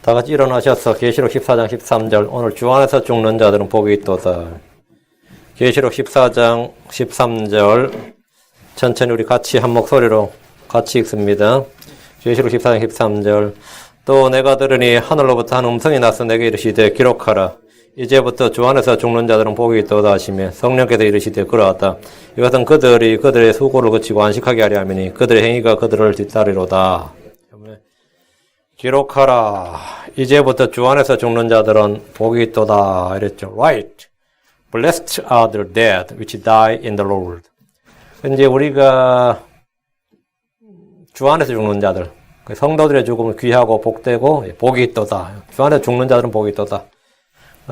다 같이 일어나셔서 계시록 14장 13절 오늘 주 안에서 죽는 자들은 복이 있도다. 계시록 14장 13절 천천히 우리 같이 한 목소리로 같이 읽습니다. 계시록 14장 13절 또 내가 들으니 하늘로부터 한 음성이 나서 내게 이르시되 기록하라. 이제부터 주 안에서 죽는 자들은 복이 있도다 하시며 성령께서 이르시되 그러하다. 이것은 그들이 그들의 수고를 그치고 안식하게 하려 함이니 그들의 행위가 그들을 뒤따르리로다. 기록하라. 이제부터 주 안에서 죽는 자들은 복이 있도다. 이랬죠. Right. Blessed are the dead which die in the Lord. 이제 우리가 주 안에서 죽는 자들, 성도들의 죽음은 귀하고 복되고 복이 있도다. 주 안에서 죽는 자들은 복이 있도다.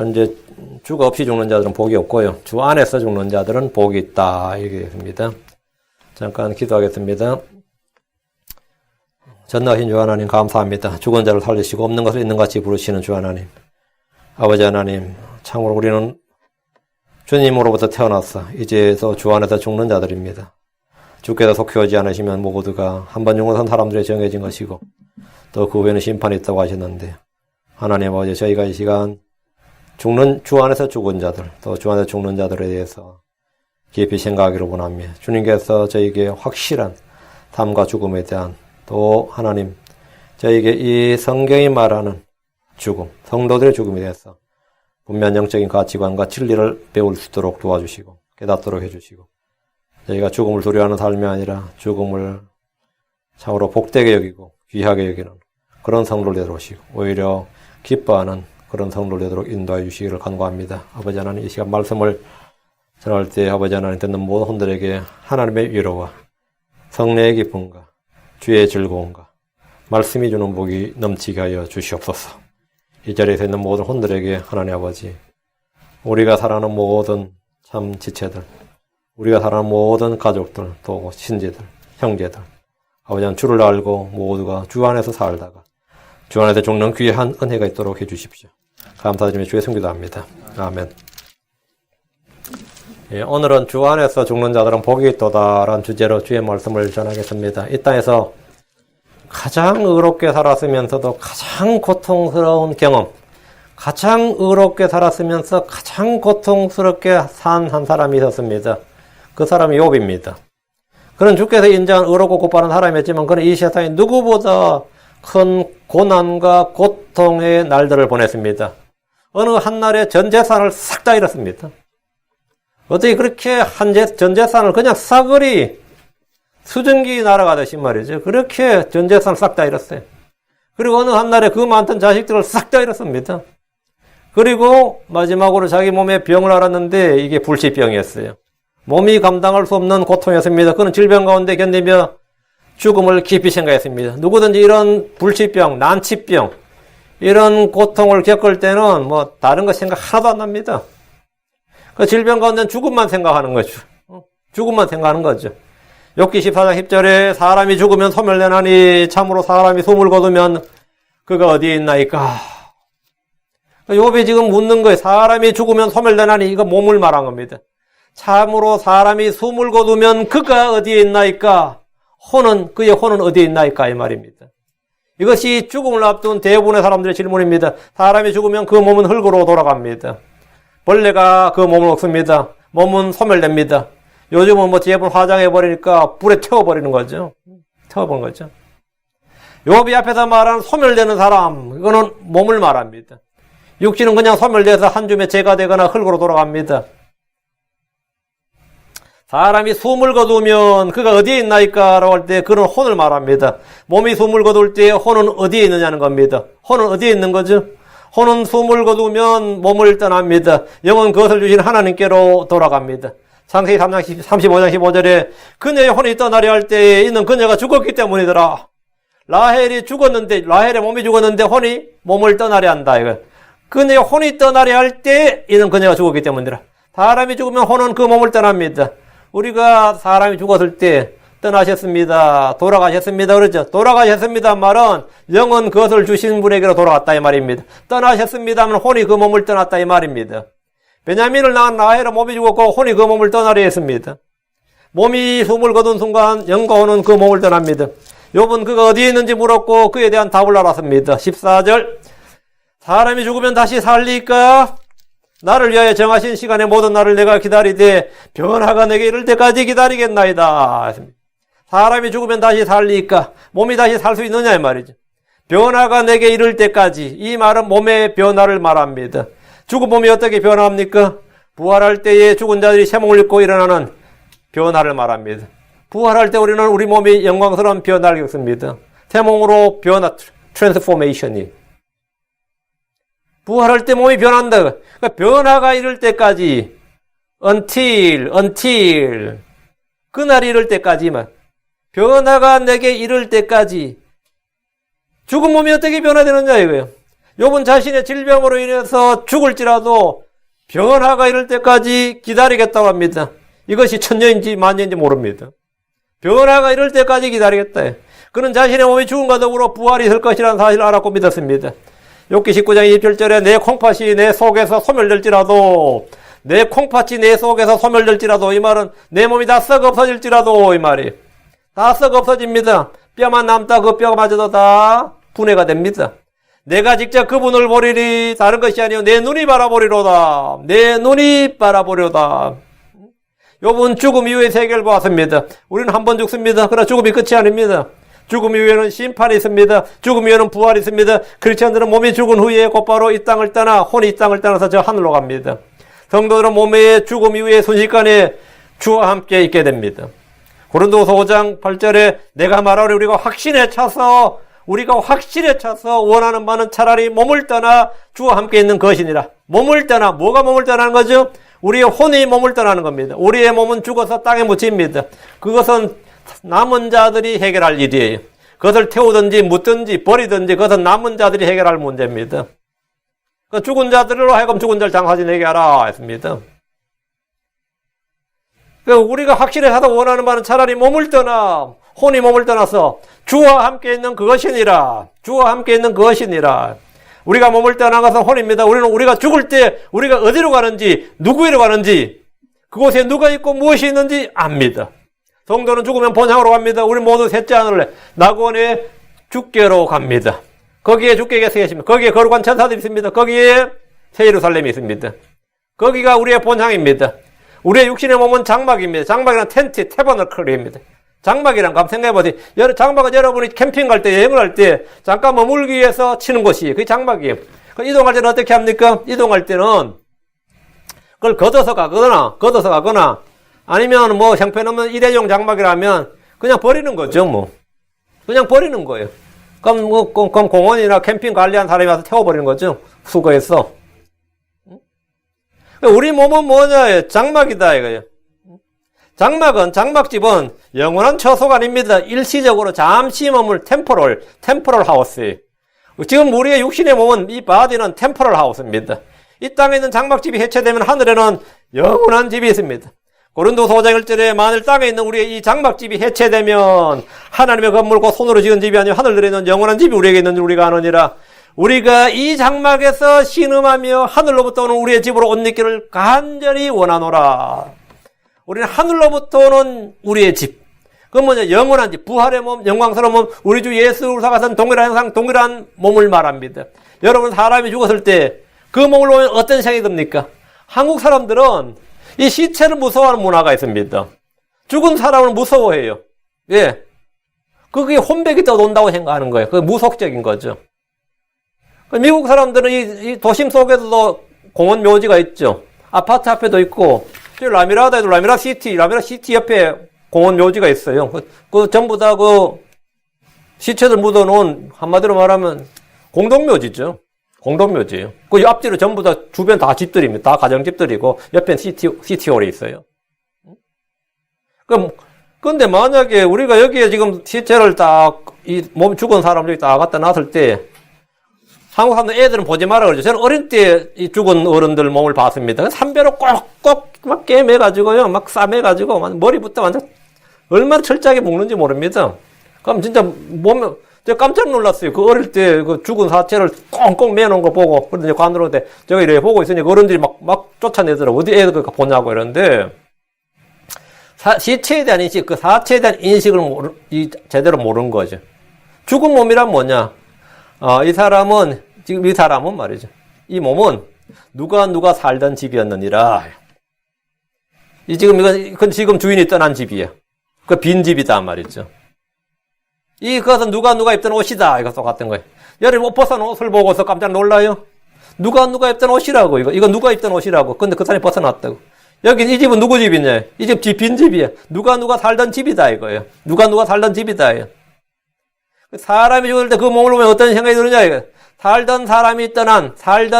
이제 주가 없이 죽는 자들은 복이 없고요. 주 안에서 죽는 자들은 복이 있다. 얘기했습니다. 잠깐 기도하겠습니다. 전능하신 주 하나님 감사합니다. 죽은 자를 살리시고 없는 것을 있는 같이 부르시는 주 하나님. 아버지 하나님, 참으로 우리는 주님으로부터 태어났어. 이제서 주 안에서 죽는 자들입니다. 주께서 속히 오지 않으시면 모두가 한번 영원한 사람들이 정해진 것이고 또 그 후에는 심판이 있다고 하셨는데 하나님 아버지 저희가 이 시간 죽는 주 안에서 죽은 자들 또 주 안에서 죽는 자들에 대해서 깊이 생각하기를 원하며 주님께서 저에게 확실한 삶과 죽음에 대한 또 하나님 저에게 이 성경이 말하는 죽음, 성도들의 죽음에 대해서 분명 영적인 가치관과 진리를 배울 수 있도록 도와주시고 깨닫도록 해주시고 저희가 죽음을 두려워하는 삶이 아니라 죽음을 참으로 복되게 여기고 귀하게 여기는 그런 성도를 되도록 하시고 오히려 기뻐하는 그런 성도를 되도록 인도해 주시기를 간구합니다. 아버지 하나님 이 시간 말씀을 전할 때 아버지 하나님 듣는 모든 혼들에게 하나님의 위로와 성령의 기쁨과 주의 즐거움과 말씀이 주는 복이 넘치게 하여 주시옵소서. 이 자리에서 있는 모든 혼들에게 하나님 아버지 우리가 사랑하는 모든 참 지체들 우리가 사랑하는 모든 가족들 또 친지들 형제들 아버지 하나님 주를 알고 모두가 주 안에서 살다가 주 안에서 죽는 귀한 은혜가 있도록 해주십시오. 감사드리며 주의 성기도 합니다. 아멘. 예, 오늘은 주 안에서 죽는 자들은 복이 있도다라는 주제로 주의 말씀을 전하겠습니다. 이 땅에서 가장 의롭게 살았으면서도 가장 고통스러운 경험, 가장 의롭게 살았으면서 가장 고통스럽게 산 한 사람이 있었습니다. 그 사람이 욥입니다. 그는 주께서 인정한 의롭고 굿바른 사람이었지만 그는 이 세상에 누구보다 큰 고난과 고통의 날들을 보냈습니다. 어느 한날에 전 재산을 싹 다 잃었습니다. 어떻게 그렇게 전 재산을 그냥 싸그리 수증기 날아가듯이 말이죠. 그렇게 전 재산을 싹 다 잃었어요. 그리고 어느 한날에 그 많던 자식들을 싹 다 잃었습니다. 그리고 마지막으로 자기 몸에 병을 앓았는데 이게 불치병이었어요. 몸이 감당할 수 없는 고통이었습니다. 그는 질병 가운데 견디며 죽음을 깊이 생각했습니다. 누구든지 이런 불치병, 난치병 이런 고통을 겪을 때는 뭐 다른 거 생각 하나도 안 납니다. 그 질병 가운데는 죽음만 생각하는 거죠. 죽음만 생각하는 거죠. 욥기 14장 10절에 사람이 죽으면 소멸되나니 참으로 사람이 숨을 거두면 그가 어디에 있나이까. 욥이 지금 묻는 거예요. 사람이 죽으면 소멸되나니 이거 몸을 말한 겁니다. 참으로 사람이 숨을 거두면 그가 어디에 있나이까. 그의 혼은 어디에 있나이까 이 말입니다. 이것이 죽음을 앞둔 대부분의 사람들의 질문입니다. 사람이 죽으면 그 몸은 흙으로 돌아갑니다. 벌레가 그 몸을 먹습니다. 몸은 소멸됩니다. 요즘은 뭐 제품 화장해버리니까 불에 태워버리는 거죠. 태워버리는 거죠. 욥이 앞에서 말하는 소멸되는 사람, 이거는 몸을 말합니다. 육신은 그냥 소멸돼서 한 줌의 재가 되거나 흙으로 돌아갑니다. 사람이 숨을 거두면 그가 어디에 있나이까 라고 할 때 그는 혼을 말합니다. 몸이 숨을 거둘 때 혼은 어디에 있느냐는 겁니다. 혼은 어디에 있는 거죠? 혼은 숨을 거두면 몸을 떠납니다. 영은 그것을 주신 하나님께로 돌아갑니다. 창세기 3장 35장 15절에 그녀의 혼이 떠나려 할 때에 이는 그녀가 죽었기 때문이더라. 라헬이 죽었는데 라헬의 몸이 죽었는데 혼이 몸을 떠나려 한다. 이거. 그녀의 혼이 떠나려 할 때 이는 그녀가 죽었기 때문이더라. 사람이 죽으면 혼은 그 몸을 떠납니다. 우리가 사람이 죽었을 때 떠나셨습니다. 돌아가셨습니다. 그러죠. 돌아가셨습니다 말은 영은 그것을 주신 분에게로 돌아갔다 이 말입니다. 떠나셨습니다 하면 혼이 그 몸을 떠났다 이 말입니다. 베냐민을 낳은 라헬의 몸이 죽었고 혼이 그 몸을 떠나려 했습니다. 몸이 숨을 거둔 순간 영과 혼은 그 몸을 떠납니다. 욥은 그가 어디에 있는지 물었고 그에 대한 답을 알았습니다. 14절 사람이 죽으면 다시 살리까? 나를 위하여 정하신 시간에 모든 날을 내가 기다리되 변화가 내게 이를 때까지 기다리겠나이다. 사람이 죽으면 다시 살리까? 몸이 다시 살 수 있느냐 이 말이죠. 변화가 내게 이를 때까지. 이 말은 몸의 변화를 말합니다. 죽은 몸이 어떻게 변화합니까? 부활할 때에 죽은 자들이 새 몸을 입고 일어나는 변화를 말합니다. 부활할 때 우리는 우리 몸이 영광스러운 변화를 겪습니다. 새 몸으로 변화, 트랜스포메이션이. 부활할 때 몸이 변한다. 그러니까 변화가 이를 때까지, until, 그날이 이를 때까지만. 변화가 내게 이를 때까지. 죽은 몸이 어떻게 변화되느냐 이거예요. 욥은 자신의 질병으로 인해서 죽을지라도 변화가 이를 때까지 기다리겠다고 합니다. 이것이 천년인지 만년인지 모릅니다. 변화가 이를 때까지 기다리겠다. 그는 자신의 몸이 죽음과 더불어 부활이 있을 것이라는 사실을 알았고 믿었습니다. 욥기 19장 27절에 내 콩팥이 내 속에서 소멸될지라도, 내 콩팥이 내 속에서 소멸될지라도, 이 말은 내 몸이 다 썩어 없어질지라도, 이 말이 다 썩어 없어집니다. 뼈만 남다 그 뼈마저도 다 분해가 됩니다. 내가 직접 그분을 보리니 다른 것이 아니요 내 눈이 바라보리로다. 내 눈이 바라보리로다. 욥은 죽음 이후의 세계를 보았습니다. 우리는 한 번 죽습니다. 그러나 죽음이 끝이 아닙니다. 죽음 이후에는 심판이 있습니다. 죽음 이후에는 부활이 있습니다. 크리스천들은 몸이 죽은 후에 곧바로 이 땅을 떠나 혼이 이 땅을 떠나서 저 하늘로 갑니다. 성도들은 몸의 죽음 이후에 순식간에 주와 함께 있게 됩니다. 고린도후서 5장 8절에 내가 말하오니 우리가 확신에 차서 원하는 바는 차라리 몸을 떠나 주와 함께 있는 것이니라. 몸을 떠나, 뭐가 몸을 떠나는 거죠? 우리의 혼이 몸을 떠나는 겁니다. 우리의 몸은 죽어서 땅에 묻힙니다. 그것은 남은 자들이 해결할 일이에요. 그것을 태우든지 묻든지 버리든지 그것은 남은 자들이 해결할 문제입니다. 죽은 자들로 하여금 죽은 자를 장사지내게 하라 했습니다. 우리가 확실히 하다 원하는 바는 차라리 몸을 떠나, 혼이 몸을 떠나서 주와 함께 있는 그것이니라. 주와 함께 있는 그것이니라. 우리가 몸을 떠나가서 혼입니다. 우리가 죽을 때 우리가 어디로 가는지, 누구에로 가는지, 그곳에 누가 있고 무엇이 있는지 압니다. 성도는 죽으면 본향으로 갑니다. 우리 모두 셋째 하늘에 낙원의 주께로 갑니다. 거기에 주께가 계십니다. 거기에 거룩한 천사들이 있습니다. 거기에 새 예루살렘이 있습니다. 거기가 우리의 본향입니다. 우리의 육신의 몸은 장막입니다. 장막이란 텐트, 태버너클입니다. 장막이란 거 한번 생각해보세요. 장막은 여러분이 캠핑 갈 때, 여행을 할 때 잠깐 머물기 위해서 치는 곳이에요. 그게 장막이에요. 이동할 때는 어떻게 합니까? 이동할 때는 그걸 걷어서 가거나 아니면 뭐 형편없는 일회용 장막이라면 그냥 버리는 거죠, 뭐. 그냥 버리는 거예요. 그럼 공원이나 캠핑 관리한 사람이 와서 태워버리는 거죠. 수거해서. 우리 몸은 뭐냐? 장막이다, 이거예요. 장막집은 영원한 처소가 아닙니다. 일시적으로 잠시 머물 템포럴 하우스예요. 지금 우리의 육신의 몸은 이 바디는 템포럴 하우스입니다. 이 땅에 있는 장막집이 해체되면 하늘에는 영원한 집이 있습니다. 고린도서 5장 1절에 만일 땅에 있는 우리의 이 장막집이 해체되면 하나님의 건물과 손으로 지은 집이 아니라 하늘들에 있는 영원한 집이 우리에게 있는 줄 우리가 아느니라. 우리가 이 장막에서 신음하며 하늘로부터 오는 우리의 집으로 옷 입기를 간절히 원하노라. 우리는 하늘로부터 오는 우리의 집. 그건 뭐냐? 영원한 집, 부활의 몸, 영광스러운 몸, 우리 주 예수 그리스도와 같은 동일한 몸을 말합니다. 여러분, 사람이 죽었을 때 그 몸을 보면 어떤 생각이 듭니까? 한국 사람들은 이 시체를 무서워하는 문화가 있습니다. 죽은 사람을 무서워해요. 예. 그게 혼백이 떠돈다고 생각하는 거예요. 그게 무속적인 거죠. 미국 사람들은 이 도심 속에서도 공원 묘지가 있죠. 아파트 앞에도 있고, 라미라다에도 라미라 시티 옆에 공원 묘지가 있어요. 그 전부 다 시체들 묻어놓은, 한마디로 말하면 공동묘지죠. 공동묘지예요. 그 앞뒤로 전부 다 주변 다 집들입니다. 다 가정집들이고, 옆엔 시티홀이 있어요. 근데 만약에 우리가 여기에 지금 시체를 이 몸 죽은 사람을 여기 딱 갖다 놨을 때, 한국 사람들 애들은 보지 마라 그러죠. 저는 어릴 때 이 죽은 어른들 몸을 봤습니다. 삼배로 꼭꼭 막 깨매가지고요. 막 싸매가지고, 머리부터 완전 얼마나 철저하게 묶는지 모릅니다. 그럼 진짜 몸에, 제가 깜짝 놀랐어요. 그 어릴 때 그 죽은 사체를 꽁꽁 매놓은 거 보고, 그런데 관으로 때 제가 이렇게 보고 있으니 어른들이 막 쫓아내더라고. 어디 애들 보냐고 이러는데, 시체에 대한 인식, 그 사체에 대한 인식을 제대로 모르는 거죠. 죽은 몸이란 뭐냐? 이 사람은 지금 이 사람은 말이죠. 이 몸은 누가 살던 집이었느니라. 이건 지금 주인이 떠난 집이에요. 그 빈 집이다 말이죠. 그것은 누가 입던 옷이다. 이거 똑같은 거예요. 여러분 옷 벗어놓은 옷을 보고서 깜짝 놀라요? 누가 입던 옷이라고, 이거 누가 입던 옷이라고. 근데 그 사람이 벗어놨다고. 여기 이 집은 누구 집이냐? 이 집 빈 집이야. 누가 살던 집이다, 이거예요. 누가 살던 집이다, 이거. 사람이 죽을 때 그 몸을 보면 어떤 생각이 드느냐, 이거. 살던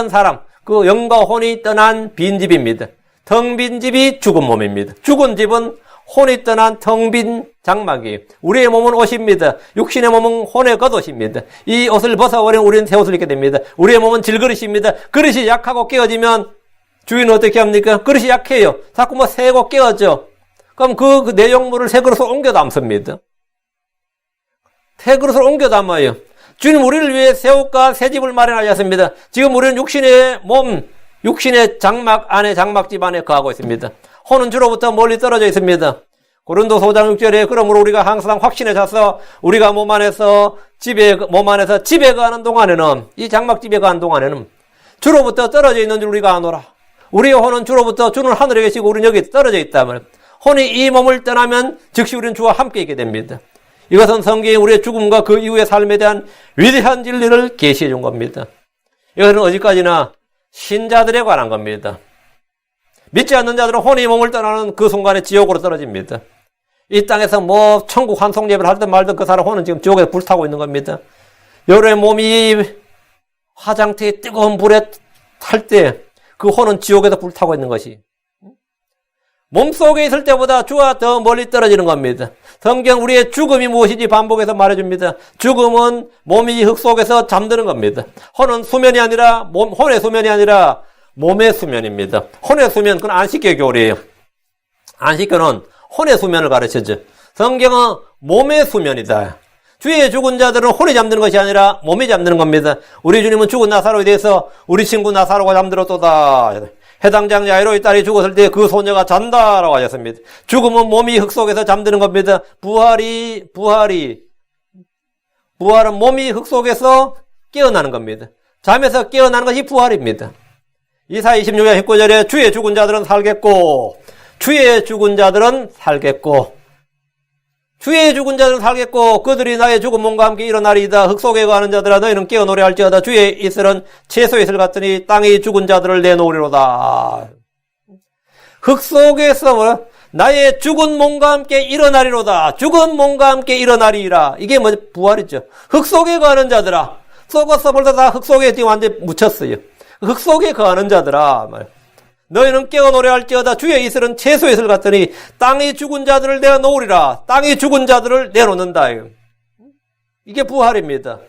사람, 그 영과 혼이 떠난 빈 집입니다. 텅 빈 집이 죽은 몸입니다. 죽은 집은 혼이 떠난 텅 빈 장막이에요. 우리의 몸은 옷입니다. 육신의 몸은 혼의 겉옷입니다. 이 옷을 벗어버리면 우리는 새 옷을 입게 됩니다. 우리의 몸은 질그릇입니다. 그릇이 약하고 깨어지면 주인은 어떻게 합니까? 그릇이 약해요. 자꾸 새고 깨어져. 그럼 그 내용물을 새 그릇으로 옮겨 담습니다. 새 그릇으로 옮겨 담아요. 주님 우리를 위해 새 옷과 새 집을 마련하셨습니다. 지금 우리는 육신의 장막 안에, 장막집 안에 거하고 있습니다. 혼은 주로부터 멀리 떨어져 있습니다. 고린도서 5장 6절에 그러므로 우리가 항상 확신에 차서 우리가 몸 안에서 집에 거하는 동안에는, 이 장막집에 거하는 동안에는 주로부터 떨어져 있는 줄 우리가 아노라. 우리의 혼은 주는 하늘에 계시고 우리는 여기 떨어져 있다면, 혼이 이 몸을 떠나면 즉시 우리는 주와 함께 있게 됩니다. 이것은 성경이 우리의 죽음과 그 이후의 삶에 대한 위대한 진리를 계시해 준 겁니다. 이것은 어디까지나 신자들에 관한 겁니다. 믿지 않는 자들은 혼이 몸을 떠나는 그 순간에 지옥으로 떨어집니다. 이 땅에서 천국 환송 예배를 하든 말든 그 사람 혼은 지금 지옥에 불타고 있는 겁니다. 여러의 몸이 화장터에 뜨거운 불에 탈 때 그 혼은 지옥에서 불타고 있는 것이, 몸속에 있을 때보다 주와 더 멀리 떨어지는 겁니다. 성경 우리의 죽음이 무엇인지 반복해서 말해줍니다. 죽음은 몸이 흙 속에서 잠드는 겁니다. 혼의 수면이 아니라 몸의 수면입니다. 혼의 수면, 그건 안식교 교리예요. 안식교는 혼의 수면을 가르쳐줘. 성경은 몸의 수면이다. 주의 죽은 자들은 혼이 잠드는 것이 아니라 몸이 잠드는 겁니다. 우리 주님은 죽은 나사로에 대해서 우리 친구 나사로가 잠들었도다. 해당 장 야이로의 딸이 죽었을 때 그 소녀가 잔다라고 하셨습니다. 죽음은 몸이 흙 속에서 잠드는 겁니다. 부활은 몸이 흙 속에서 깨어나는 겁니다. 잠에서 깨어나는 것이 부활입니다. 이사야 26장 19절에 주의 죽은 자들은 살겠고 그들이 나의 죽은 몸과 함께 일어나리이다. 흙 속에 거하는 자들아 너희는 깨어 노래할지어다. 주의 이슬은 채소의 이슬 같으니 땅이 죽은 자들을 내놓으리로다. 흙 속에서 나의 죽은 몸과 함께 일어나리로다. 죽은 몸과 함께 일어나리라. 이게 부활이죠. 흙 속에 거하는 자들아. 썩었어. 벌써 다 흙 속에 지금 완전히 묻혔어요. 흙 속에 거하는 자들아. 너희는 깨어 노래할지어다. 주의 이슬은 채소의 이슬 같으니 땅이 죽은 자들을 내놓으리라. 땅이 죽은 자들을 내놓는다. 이게 부활입니다.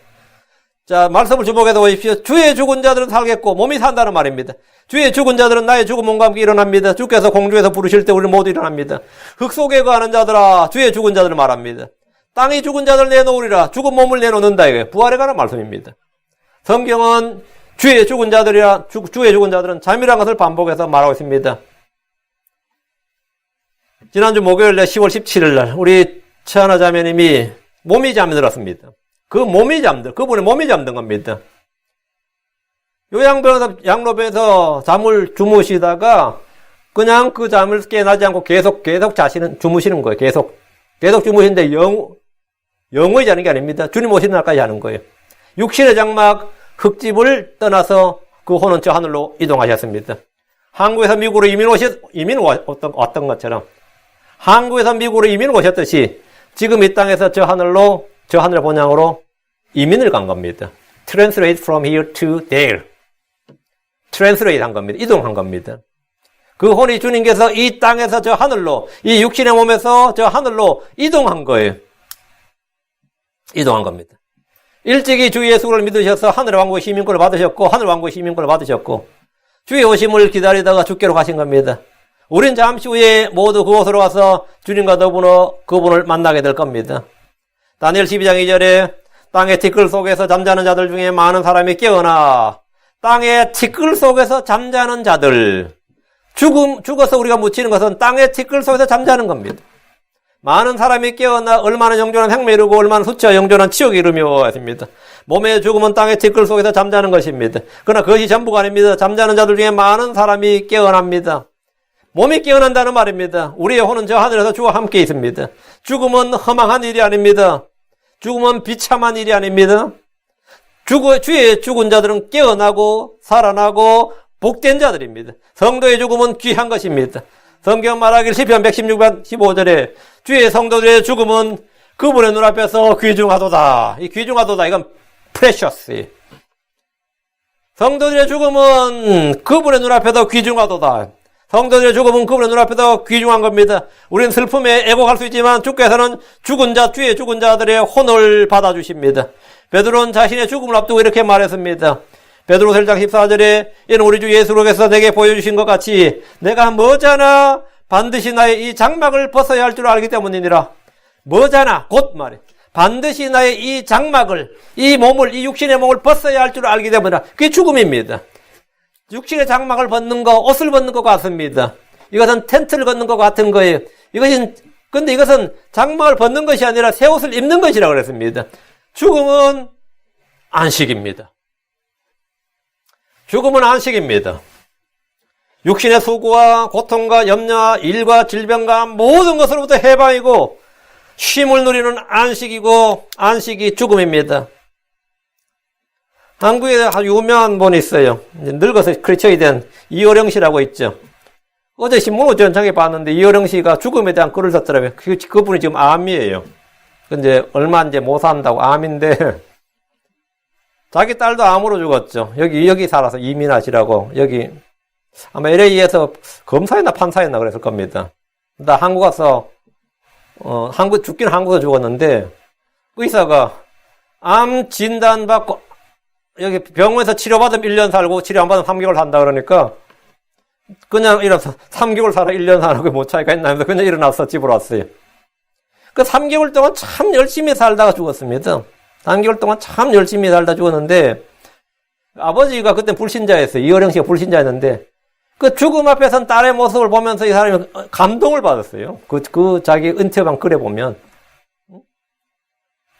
자, 말씀을 주목해서 보십시오. 주의 죽은 자들은 살겠고, 몸이 산다는 말입니다. 주의 죽은 자들은 나의 죽은 몸과 함께 일어납니다. 주께서 공중에서 부르실 때 우리는 모두 일어납니다. 흙 속에 거하는 자들아, 주의 죽은 자들을 말합니다. 땅이 죽은 자들 내놓으리라. 죽은 몸을 내놓는다. 이게 부활에 관한 말씀입니다. 성경은 주의 죽은 자들은 잠이라는 것을 반복해서 말하고 있습니다. 지난주 목요일날 10월 17일 날 우리 최하나 자매님이 몸이 잠들었습니다. 그분의 몸이 잠든 겁니다. 양로병에서 잠을 주무시다가 그냥 그 잠을 깨나지 않고 계속 자시는 주무시는 거예요. 계속 주무시는데 영원히 자는 게 아닙니다. 주님 오시는 날까지 하는 거예요. 육신의 장막 흙집을 떠나서 그 혼은 저 하늘로 이동하셨습니다. 한국에서 미국으로 왔던 것처럼 한국에서 미국으로 이민을 오셨듯이 지금 이 땅에서 저 하늘 본향으로 이민을 간 겁니다. Translate from here to there. Translate 한 겁니다. 이동한 겁니다. 그 혼이 주님께서 이 땅에서 저 하늘로, 이 육신의 몸에서 저 하늘로 이동한 거예요. 이동한 겁니다. 일찍이 주 예수를 믿으셔서 하늘의 왕국의 시민권을 받으셨고 주의 오심을 기다리다가 주께로 가신 겁니다. 우린 잠시 후에 모두 그곳으로 와서 주님과 더불어 그분을 만나게 될 겁니다. 다니엘 12장 2절에 땅의 티끌 속에서 잠자는 자들 중에 많은 사람이 깨어나. 땅의 티끌 속에서 잠자는 자들. 죽어서 우리가 묻히는 것은 땅의 티끌 속에서 잠자는 겁니다. 많은 사람이 깨어나 얼마나 영존한 생명을 이루고 얼마나 수치와 영존한 치욕을 이루며 있습니다. 몸의 죽음은 땅의 티끌 속에서 잠자는 것입니다. 그러나 그것이 전부가 아닙니다. 잠자는 자들 중에 많은 사람이 깨어납니다. 몸이 깨어난다는 말입니다. 우리의 혼은 저 하늘에서 주와 함께 있습니다. 죽음은 허망한 일이 아닙니다. 죽음은 비참한 일이 아닙니다. 주의 죽은 자들은 깨어나고 살아나고 복된 자들입니다. 성도의 죽음은 귀한 것입니다. 성경 말하길 시편 116편 15절에 주의 성도들의 죽음은 그분의 눈앞에서 귀중하도다. 이 귀중하도다 이건 프레셔스. 성도들의 죽음은 그분의 눈앞에서 귀중하도다. 성도들의 죽음은 그분의 눈앞에서 귀중한 겁니다. 우리는 슬픔에 애곡할 수 있지만 주께서는 죽은 자, 주의 죽은 자들의 혼을 받아주십니다. 베드로는 자신의 죽음을 앞두고 이렇게 말했습니다. 베드로서 1장 14절에 이는 우리 주 예수로께서 내게 보여주신 것 같이 내가 머지않아 반드시 나의 이 장막을 벗어야 할 줄 알기 때문이니라. 머지않아 곧 말해. 반드시 나의 이 장막을, 이 몸을, 이 육신의 몸을 벗어야 할 줄 알기 때문이라. 그게 죽음입니다. 육신의 장막을 벗는 거, 옷을 벗는 것 같습니다. 이것은 텐트를 걷는 것 같은 거예요. 근데 이것은 장막을 벗는 것이 아니라 새 옷을 입는 것이라고 그랬습니다. 죽음은 안식입니다. 죽음은 안식입니다. 육신의 수고와 고통과 염려와 일과 질병과 모든 것으로부터 해방이고 쉼을 누리는 안식이고 안식이 죽음입니다. 한국에 아주 유명한 분이 있어요. 늙어서 크리스천이 된 이어령 씨라고 있죠. 어제 신문을 전창에 봤는데 이어령 씨가 죽음에 대한 글을 썼더라고요. 그분이 지금 암이에요. 근데 얼마 이제 못 산다고 암인데 자기 딸도 암으로 죽었죠. 여기 살아서 이민하시라고 여기 아마 LA에서 검사였나 판사였나 그랬을 겁니다. 나 한국 가서 죽기는 한국에서 죽었는데 의사가 암 진단 받고 여기 병원에서 치료받으면 1년 살고 치료 안 받으면 3개월 산다 그러니까 그냥 일어나서 3개월 살아 1년 사는 게 뭐 차이가 있나 하면서 그냥 일어나서 집으로 왔어요. 그 3개월 동안 참 열심히 살다가 죽었습니다. 3개월 동안 참 열심히 살다 죽었는데 아버지가 그때 불신자였어요. 이어령 씨가 불신자였는데 그 죽음 앞에 선 딸의 모습을 보면서 이 사람이 감동을 받았어요. 그 자기 은퇴방 글에 보면.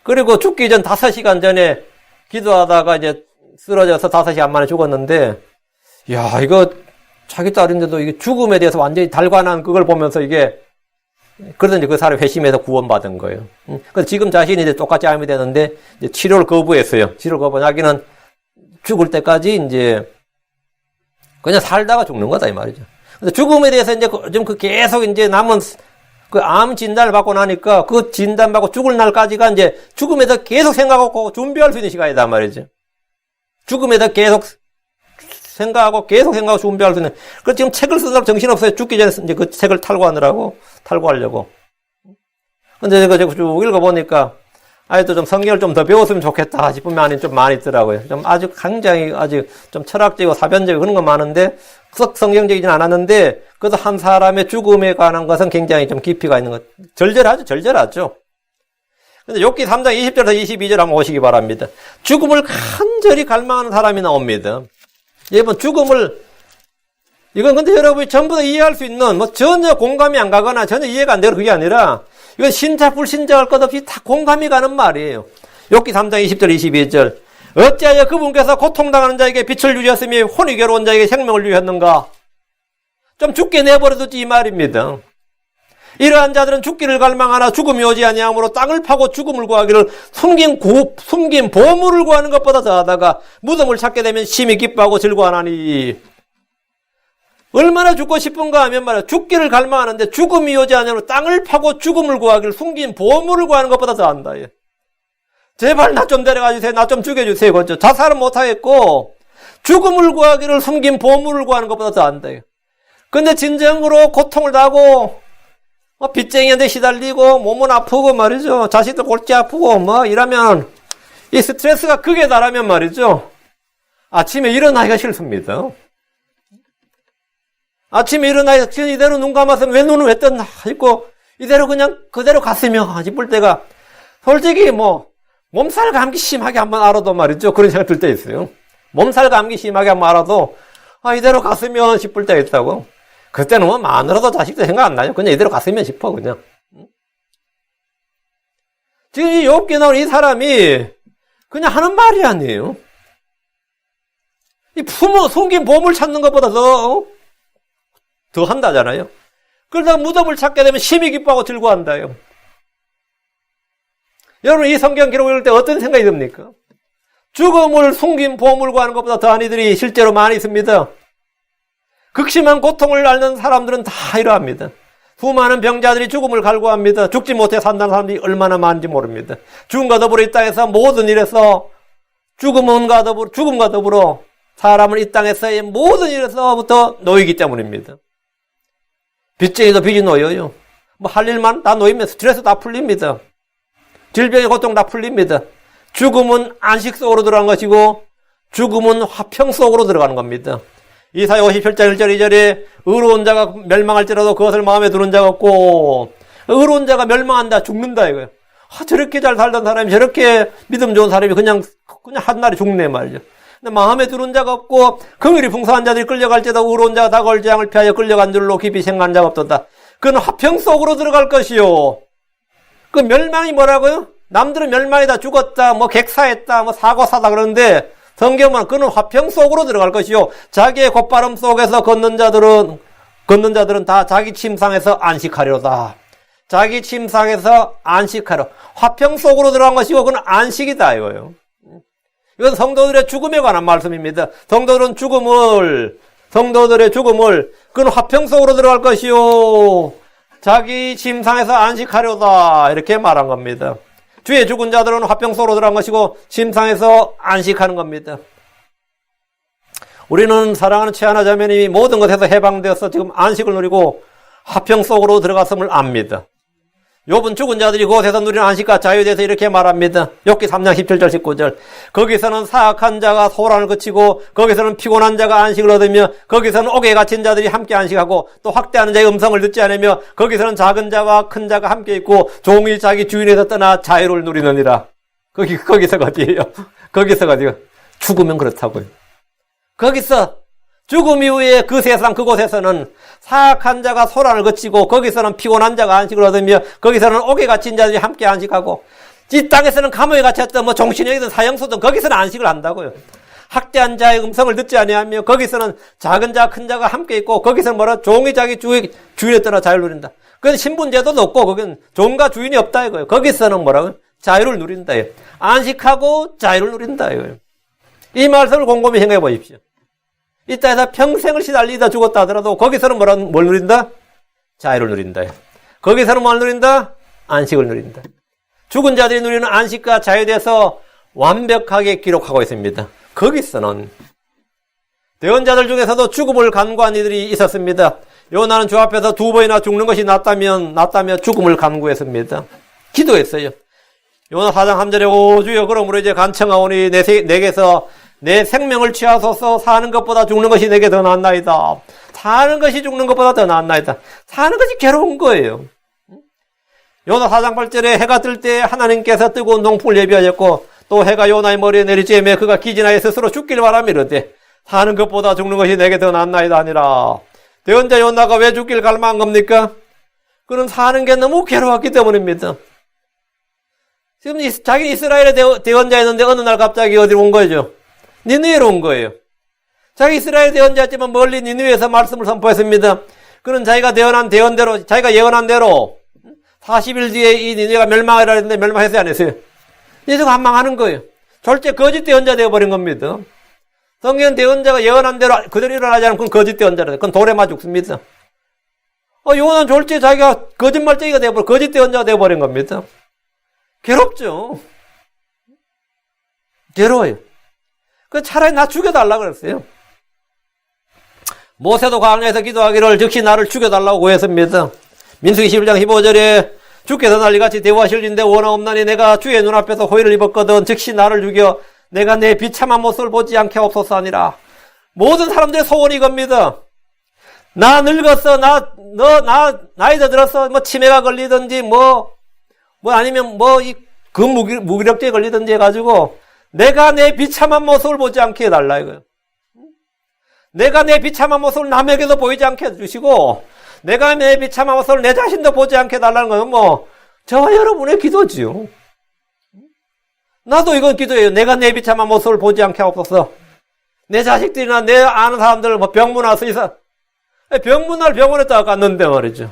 그리고 죽기 전 5시간 전에 기도하다가 이제 쓰러져서 5시간 만에 죽었는데 야 이거 자기 딸인데도 이게 죽음에 대해서 완전히 달관한 그걸 보면서 이게 그래서 이제 그 사람이 회심해서 구원받은 거예요. 그래서 지금 자신이 이제 똑같이 암이 되는데 이제 치료를 거부했어요. 치료를 거부. 자기는 죽을 때까지 이제 그냥 살다가 죽는 거다 이 말이죠. 근데 죽음에 대해서 이제 좀 계속 이제 남은 그 암 진단을 받고 나니까 그 진단 받고 죽을 날까지가 이제 죽음에 대해서 계속 생각하고 준비할 수 있는 시간이다 말이죠. 죽음에 대해서 계속 생각하고 준비할 수 있는. 그래서 지금 책을 쓰느라고 정신없어요. 죽기 전에 이제 그 책을 탈구하려고. 근데 제가 쭉 읽어보니까, 또 좀 성경을 좀 더 배웠으면 좋겠다 싶은 면이 좀 많이 있더라고요. 좀 아주 굉장히 아주 좀 철학적이고 사변적이고 그런 건 많은데, 썩 성경적이진 않았는데, 그래도 한 사람의 죽음에 관한 것은 굉장히 좀 깊이가 있는 것. 절절하죠. 근데 욥기 3장 20절에서 22절 한번 오시기 바랍니다. 죽음을 간절히 갈망하는 사람이 나옵니다. 여러분, 이건 근데 여러분이 전부 다 이해할 수 있는, 전혀 공감이 안 가거나 전혀 이해가 안 되는 그게 아니라, 이건 신자, 불신자 할 것 없이 다 공감이 가는 말이에요. 욥기 3장 20절, 22절. 어찌하여 그분께서 고통당하는 자에게 빛을 주셨으며 혼이 괴로운 자에게 생명을 주셨는가? 좀 죽게 내버려두지 이 말입니다. 이러한 자들은 죽기를 갈망하나 죽음이 오지 아니하므로 땅을 파고 죽음을 구하기를 숨긴 보물을 구하는 것보다 더하다가 무덤을 찾게 되면 심히 기뻐하고 즐거워하나니. 얼마나 죽고 싶은가 하면 말이야. 죽기를 갈망하는데 죽음이 오지 아니하므로 땅을 파고 죽음을 구하기를 숨긴 보물을 구하는 것보다 더한다. 제발 나 좀 데려가 주세요. 나 좀 죽여주세요. 그렇죠? 자살은 못하겠고 죽음을 구하기를 숨긴 보물을 구하는 것보다 더한다. 근데 진정으로 고통을 당하고 빚쟁이한테 시달리고 몸은 아프고 말이죠. 자식들 골치 아프고 이러면 이 스트레스가 극에 달하면 말이죠. 아침에 일어나기가 싫습니다. 아침에 일어나서 이대로 눈 감았으면 왜 눈을 왜 떴나 싶고 이대로 그냥 그대로 갔으면 싶을 때가 솔직히 몸살 감기 심하게 한번 알아도 말이죠. 그런 생각 들 때 있어요. 몸살 감기 심하게 한번 알아도 이대로 갔으면 싶을 때가 있다고. 그때는 마누라도 자식도 생각 안 나요. 그냥 이대로 갔으면 싶어 그냥. 지금 이 욥기에 나온 이 사람이 그냥 하는 말이 아니에요. 이 품어 숨긴 보물 찾는 것보다 더 한다잖아요. 그러다 무덤을 찾게 되면 심히 기뻐하고 들고 한다요. 여러분 이 성경 기록을 읽을 때 어떤 생각이 듭니까? 죽음을 숨긴 보물과 하는 것보다 더한 이들이 실제로 많이 있습니다. 극심한 고통을 앓는 사람들은 다 이러합니다. 수많은 병자들이 죽음을 갈구합니다. 죽지 못해 산다는 사람들이 얼마나 많은지 모릅니다. 죽음과 더불어 이 땅에서 모든 일에서 죽음과 더불어 사람을 이 땅에서의 모든 일에서부터 놓이기 때문입니다. 빚쟁이도 빚이 놓여요. 뭐 할 일만 다 놓이면 스트레스 다 풀립니다. 질병의 고통 다 풀립니다. 죽음은 안식 속으로 들어간 것이고 죽음은 화평 속으로 들어가는 겁니다. 이사야 57장 1절 2절에 의로운 자가 멸망할지라도 그것을 마음에 두는 자가 없고 의로운 자가 멸망한다 죽는다 이거예요. 저렇게 잘 살던 사람이 저렇게 믿음 좋은 사람이 그냥 한날에 죽네 말이죠. 근데 마음에 두는 자가 없고 긍휼이 풍성한 자들이 끌려갈지라도 의로운 자가 다가올 재앙을 피하여 끌려간 줄로 깊이 생각한 자가 없도다. 그는 화평 속으로 들어갈 것이요. 그 멸망이 뭐라고요? 남들은 멸망이다 죽었다 뭐 객사했다 뭐 사고사다 그러는데 성경은 그는 화평 속으로 들어갈 것이요. 자기의 곧바름 속에서 걷는 자들은 다 자기 침상에서 안식하려다. 자기 침상에서 안식하려. 화평 속으로 들어간 것이고 그는 안식이다 이거예요. 이건 성도들의 죽음에 관한 말씀입니다. 성도들의 죽음을 그는 화평 속으로 들어갈 것이요. 자기 침상에서 안식하려다 이렇게 말한 겁니다. 주의 죽은 자들은 화평 속으로 들어간 것이고 침상에서 안식하는 겁니다. 우리는 사랑하는 최하나 자매님이 모든 것에서 해방되어서 지금 안식을 누리고 화평 속으로 들어갔음을 압니다. 욥은 죽은 자들이 그곳에서 누리는 안식과 자유에 대해서 이렇게 말합니다. 욥기 3장 17절 19절 거기서는 사악한 자가 소란을 그치고 거기서는 피곤한 자가 안식을 얻으며 거기서는 옥에 갇힌 자들이 함께 안식하고 또 확대하는 자의 음성을 듣지 않으며 거기서는 작은 자와 큰 자가 함께 있고 종이 자기 주인에서 떠나 자유를 누리느니라. 거기서가 어디예요? 거기서가 어디요? 죽으면 그렇다고요. 거기서 죽음 이후에 그 세상 그곳에서는 사악한 자가 소란을 거치고 거기서는 피곤한 자가 안식을 얻으며 거기서는 옥에 갇힌 자들이 함께 안식하고 이 땅에서는 감옥에 갇혔던 뭐 종신형이든 사형수든 거기서는 안식을 한다고요. 학대한 자의 음성을 듣지 아니하며 거기서는 작은 자 큰 자가 함께 있고 거기서는 뭐라 종이 자기 주인에 떠나 자유를 누린다. 그건 신분제도도 없고 거긴 종과 주인이 없다 이거예요. 거기서는 뭐라고요? 자유를 누린다. 안식하고 자유를 누린다 이거예요. 이 말씀을 곰곰이 생각해 보십시오. 이 땅에서 평생을 시달리다 죽었다 하더라도 거기서는 뭘 누린다? 자유를 누린다. 거기서는 뭘 누린다? 안식을 누린다. 죽은 자들이 누리는 안식과 자유에 대해서 완벽하게 기록하고 있습니다. 거기서는 대언자들 중에서도 죽음을 간구한 이들이 있었습니다. 요나는 주 앞에서 2번이나 죽는 것이 낫다며 죽음을 간구했습니다. 기도했어요. 요나 4장 3절에 오 주여 그러므로 이제 간청하오니 내게서 내 생명을 취하소서. 사는 것보다 죽는 것이 내게 더 낫나이다. 사는 것이 죽는 것보다 더 낫나이다. 사는 것이 괴로운 거예요. 요나 4장 8절에 해가 뜰 때 하나님께서 뜨거운 농풍을 예비하셨고 또 해가 요나의 머리에 내리쬐매 그가 기진하여 스스로 죽길 바라며 이르되 사는 것보다 죽는 것이 내게 더 낫나이다 아니라. 대언자 요나가 왜 죽길 갈망한 겁니까? 그는 사는 게 너무 괴로웠기 때문입니다. 지금 자기 이스라엘의 대언자였는데 어느 날 갑자기 어디로 온 거죠? 니느웨로 온 거예요. 자기 이스라엘 대언자였지만 멀리 니느웨에서 말씀을 선포했습니다. 그는 자기가 예언한 대로 40일 뒤에 이 니느웨가 멸망하리라 했는데 멸망했어요 안 했어요? 이제 한망하는 거예요. 졸제 거짓 대언자 되어버린 겁니다. 성경 대언자가 예언한 대로 그대로 일어나지 않으면 그건 거짓 대언자라. 그건 돌에 맞아 죽습니다. 요나는 졸제 자기가 거짓말쟁이가 되어버린 거짓 대언자가 되어버린 겁니다. 괴롭죠. 괴로워요. 차라리 나 죽여달라고 그랬어요. 모세도 광야에서 기도하기를 즉시 나를 죽여달라고 구했습니다. 민수기 11장 15절에 주께서 난리같이 대우하실진데 원하옵나니 내가 주의 눈앞에서 호의를 입었거든 즉시 나를 죽여 내가 내 비참한 모습을 보지 않게 없소서 하니라. 모든 사람들의 소원이 이겁니다. 나 늙었어. 나이도 들었어. 치매가 걸리든지 아니면 무기력제에 걸리든지 해가지고 내가 내 비참한 모습을 보지 않게 해달라 이거예요. 내가 내 비참한 모습을 남에게도 보이지 않게 해주시고 내가 내 비참한 모습을 내 자신도 보지 않게 해달라는 건 저와 여러분의 기도지요. 나도 이건 기도해요. 내가 내 비참한 모습을 보지 않게 하옵소서. 내 자식들이나 내 아는 사람들 병문 와서 병문 날 병원에 딱 갔는데 말이죠.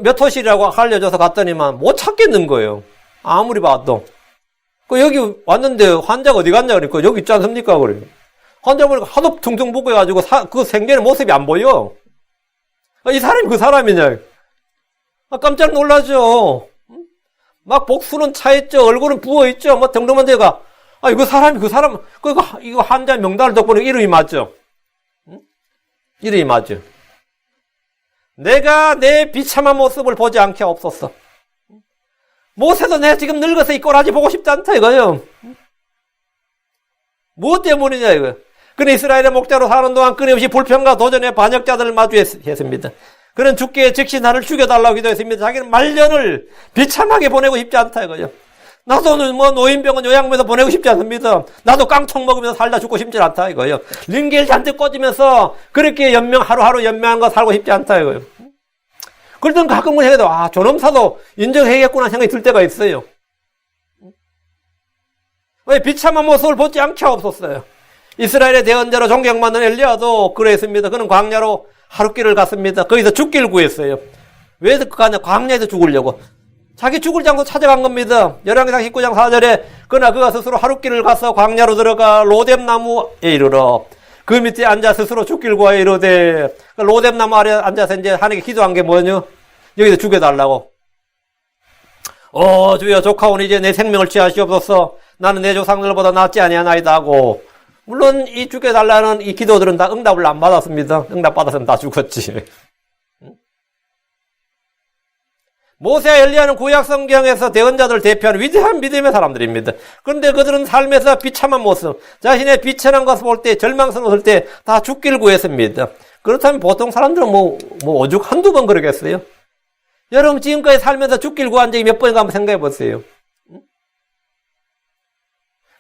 몇 호실이라고 알려줘서 갔더니만 못 찾겠는 거예요. 아무리 봐도. 여기 왔는데 환자가 어디 갔냐 그러니까 여기 있지 않습니까? 그래요. 환자 보니까 하도 퉁퉁 붓고해가지고 그 생전의 모습이 안 보여. 이 사람이 그 사람이냐. 깜짝 놀라죠. 막 복수는 차있죠. 얼굴은 부어있죠. 뭐 등등한 데가. 이거 사람이 그 사람, 이거 환자 명단을 덕분에 이름이 맞죠. 응? 이름이 맞죠. 내가 내 비참한 모습을 보지 않게 없었어. 못해서 내가 지금 늙어서 이 꼬라지 보고 싶지 않다 이거요. 무엇 때문이냐 이거. 그는 이스라엘의 목자로 사는 동안 끊임없이 불평과 도전의 반역자들을 마주했습니다. 그는 주께 즉시 나를 죽여달라고 기도했습니다. 자기는 말년을 비참하게 보내고 싶지 않다 이거죠. 나도 노인병원 요양원에서 보내고 싶지 않습니다. 나도 깡총 먹으면서 살다 죽고 싶지 않다 이거예요. 링겔 잔뜩 꽂으면서 그렇게 하루하루 연명한 거 살고 싶지 않다 이거예요. 그러던 가끔은 해도 저놈사도 인정해야겠구나 생각이 들 때가 있어요. 왜 비참한 모습을 보지 않게 없었어요. 이스라엘의 대언자로 존경받는 엘리야도 그랬습니다. 그는 광야로 하룻길을 갔습니다. 거기서 죽기를 구했어요. 왜 가냐? 광야에서 죽으려고. 자기 죽을 장소 찾아간 겁니다. 열왕기상 19장 4절에 그러나 그가 스스로 하룻길을 가서 광야로 들어가 로뎀나무에 이르러 그 밑에 앉아 스스로 죽기를 구하여 이르되 로뎀나무 아래 앉아서 이제 하나님께 기도한 게 뭐냐? 여기서 죽여달라고. 주여 조카오니 이제 내 생명을 취하시옵소서. 나는 내 조상들보다 낫지 아니하나이다 하고. 물론 이 죽여달라는 이 기도들은 다 응답을 안 받았습니다. 응답 받았으면 다 죽었지. 모세와 엘리야는 구약 성경에서 대언자들을 대표하는 위대한 믿음의 사람들입니다. 그런데 그들은 삶에서 비참한 모습, 자신의 비천한 것을 볼 때, 절망스러웠을 때 다 죽기를 구했습니다. 그렇다면 보통 사람들은 오죽 한두 번 그러겠어요? 여러분 지금까지 살면서 죽기를 구한 적이 몇 번인가 한번 생각해 보세요.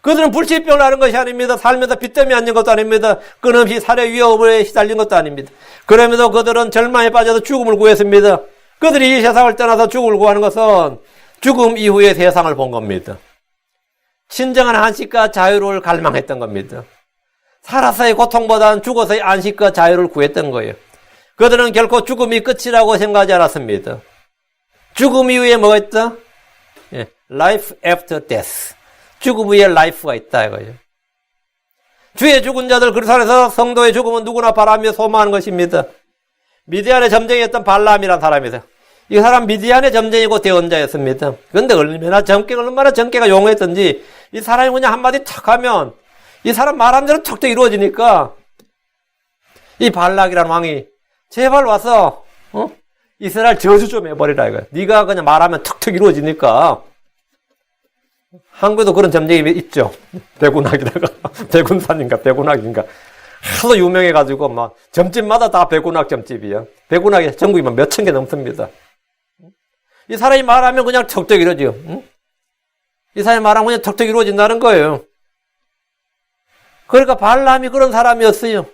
그들은 불치병을 앓은 것이 아닙니다. 살면서 빚더미 앉은 것도 아닙니다. 끊임없이 살해 위협에 시달린 것도 아닙니다. 그러면서 그들은 절망에 빠져서 죽음을 구했습니다. 그들이 이 세상을 떠나서 죽음을 구하는 것은 죽음 이후의 세상을 본 겁니다. 진정한 안식과 자유를 갈망했던 겁니다. 살아서의 고통보다는 죽어서의 안식과 자유를 구했던 거예요. 그들은 결코 죽음이 끝이라고 생각하지 않았습니다. 죽음 이후에 뭐가 있다? Life after death. 죽음 후에 life가 있다 이거예요. 주의 죽은 자들 그리스도에서 성도의 죽음은 누구나 바라며 소망하는 것입니다. 미디안의 점쟁이였던 발람이라는 사람이다. 이 사람 미디안의 점쟁이고 대언자였습니다. 그런데 얼마나 정계가 용했던지 이 사람이 그냥 한마디 탁 하면 이 사람 말한 대로 턱턱 이루어지니까 이 발락이라는 왕이 제발 와서 이스라엘 저주 좀 해버리라 이거야. 네가 그냥 말하면 턱턱 이루어지니까. 한국에도 그런 점쟁이 있죠. 백운학이다가 백운산인가 하도 유명해가지고 막 점집마다 다 백운학 점집이야. 백운학이 전국이 몇천 개 넘습니다. 이 사람이 말하면 그냥 턱턱 이루어져. 이 사람이 말하면 그냥 턱턱 이루어진다는 거예요. 그러니까 발람이 그런 사람이었어요.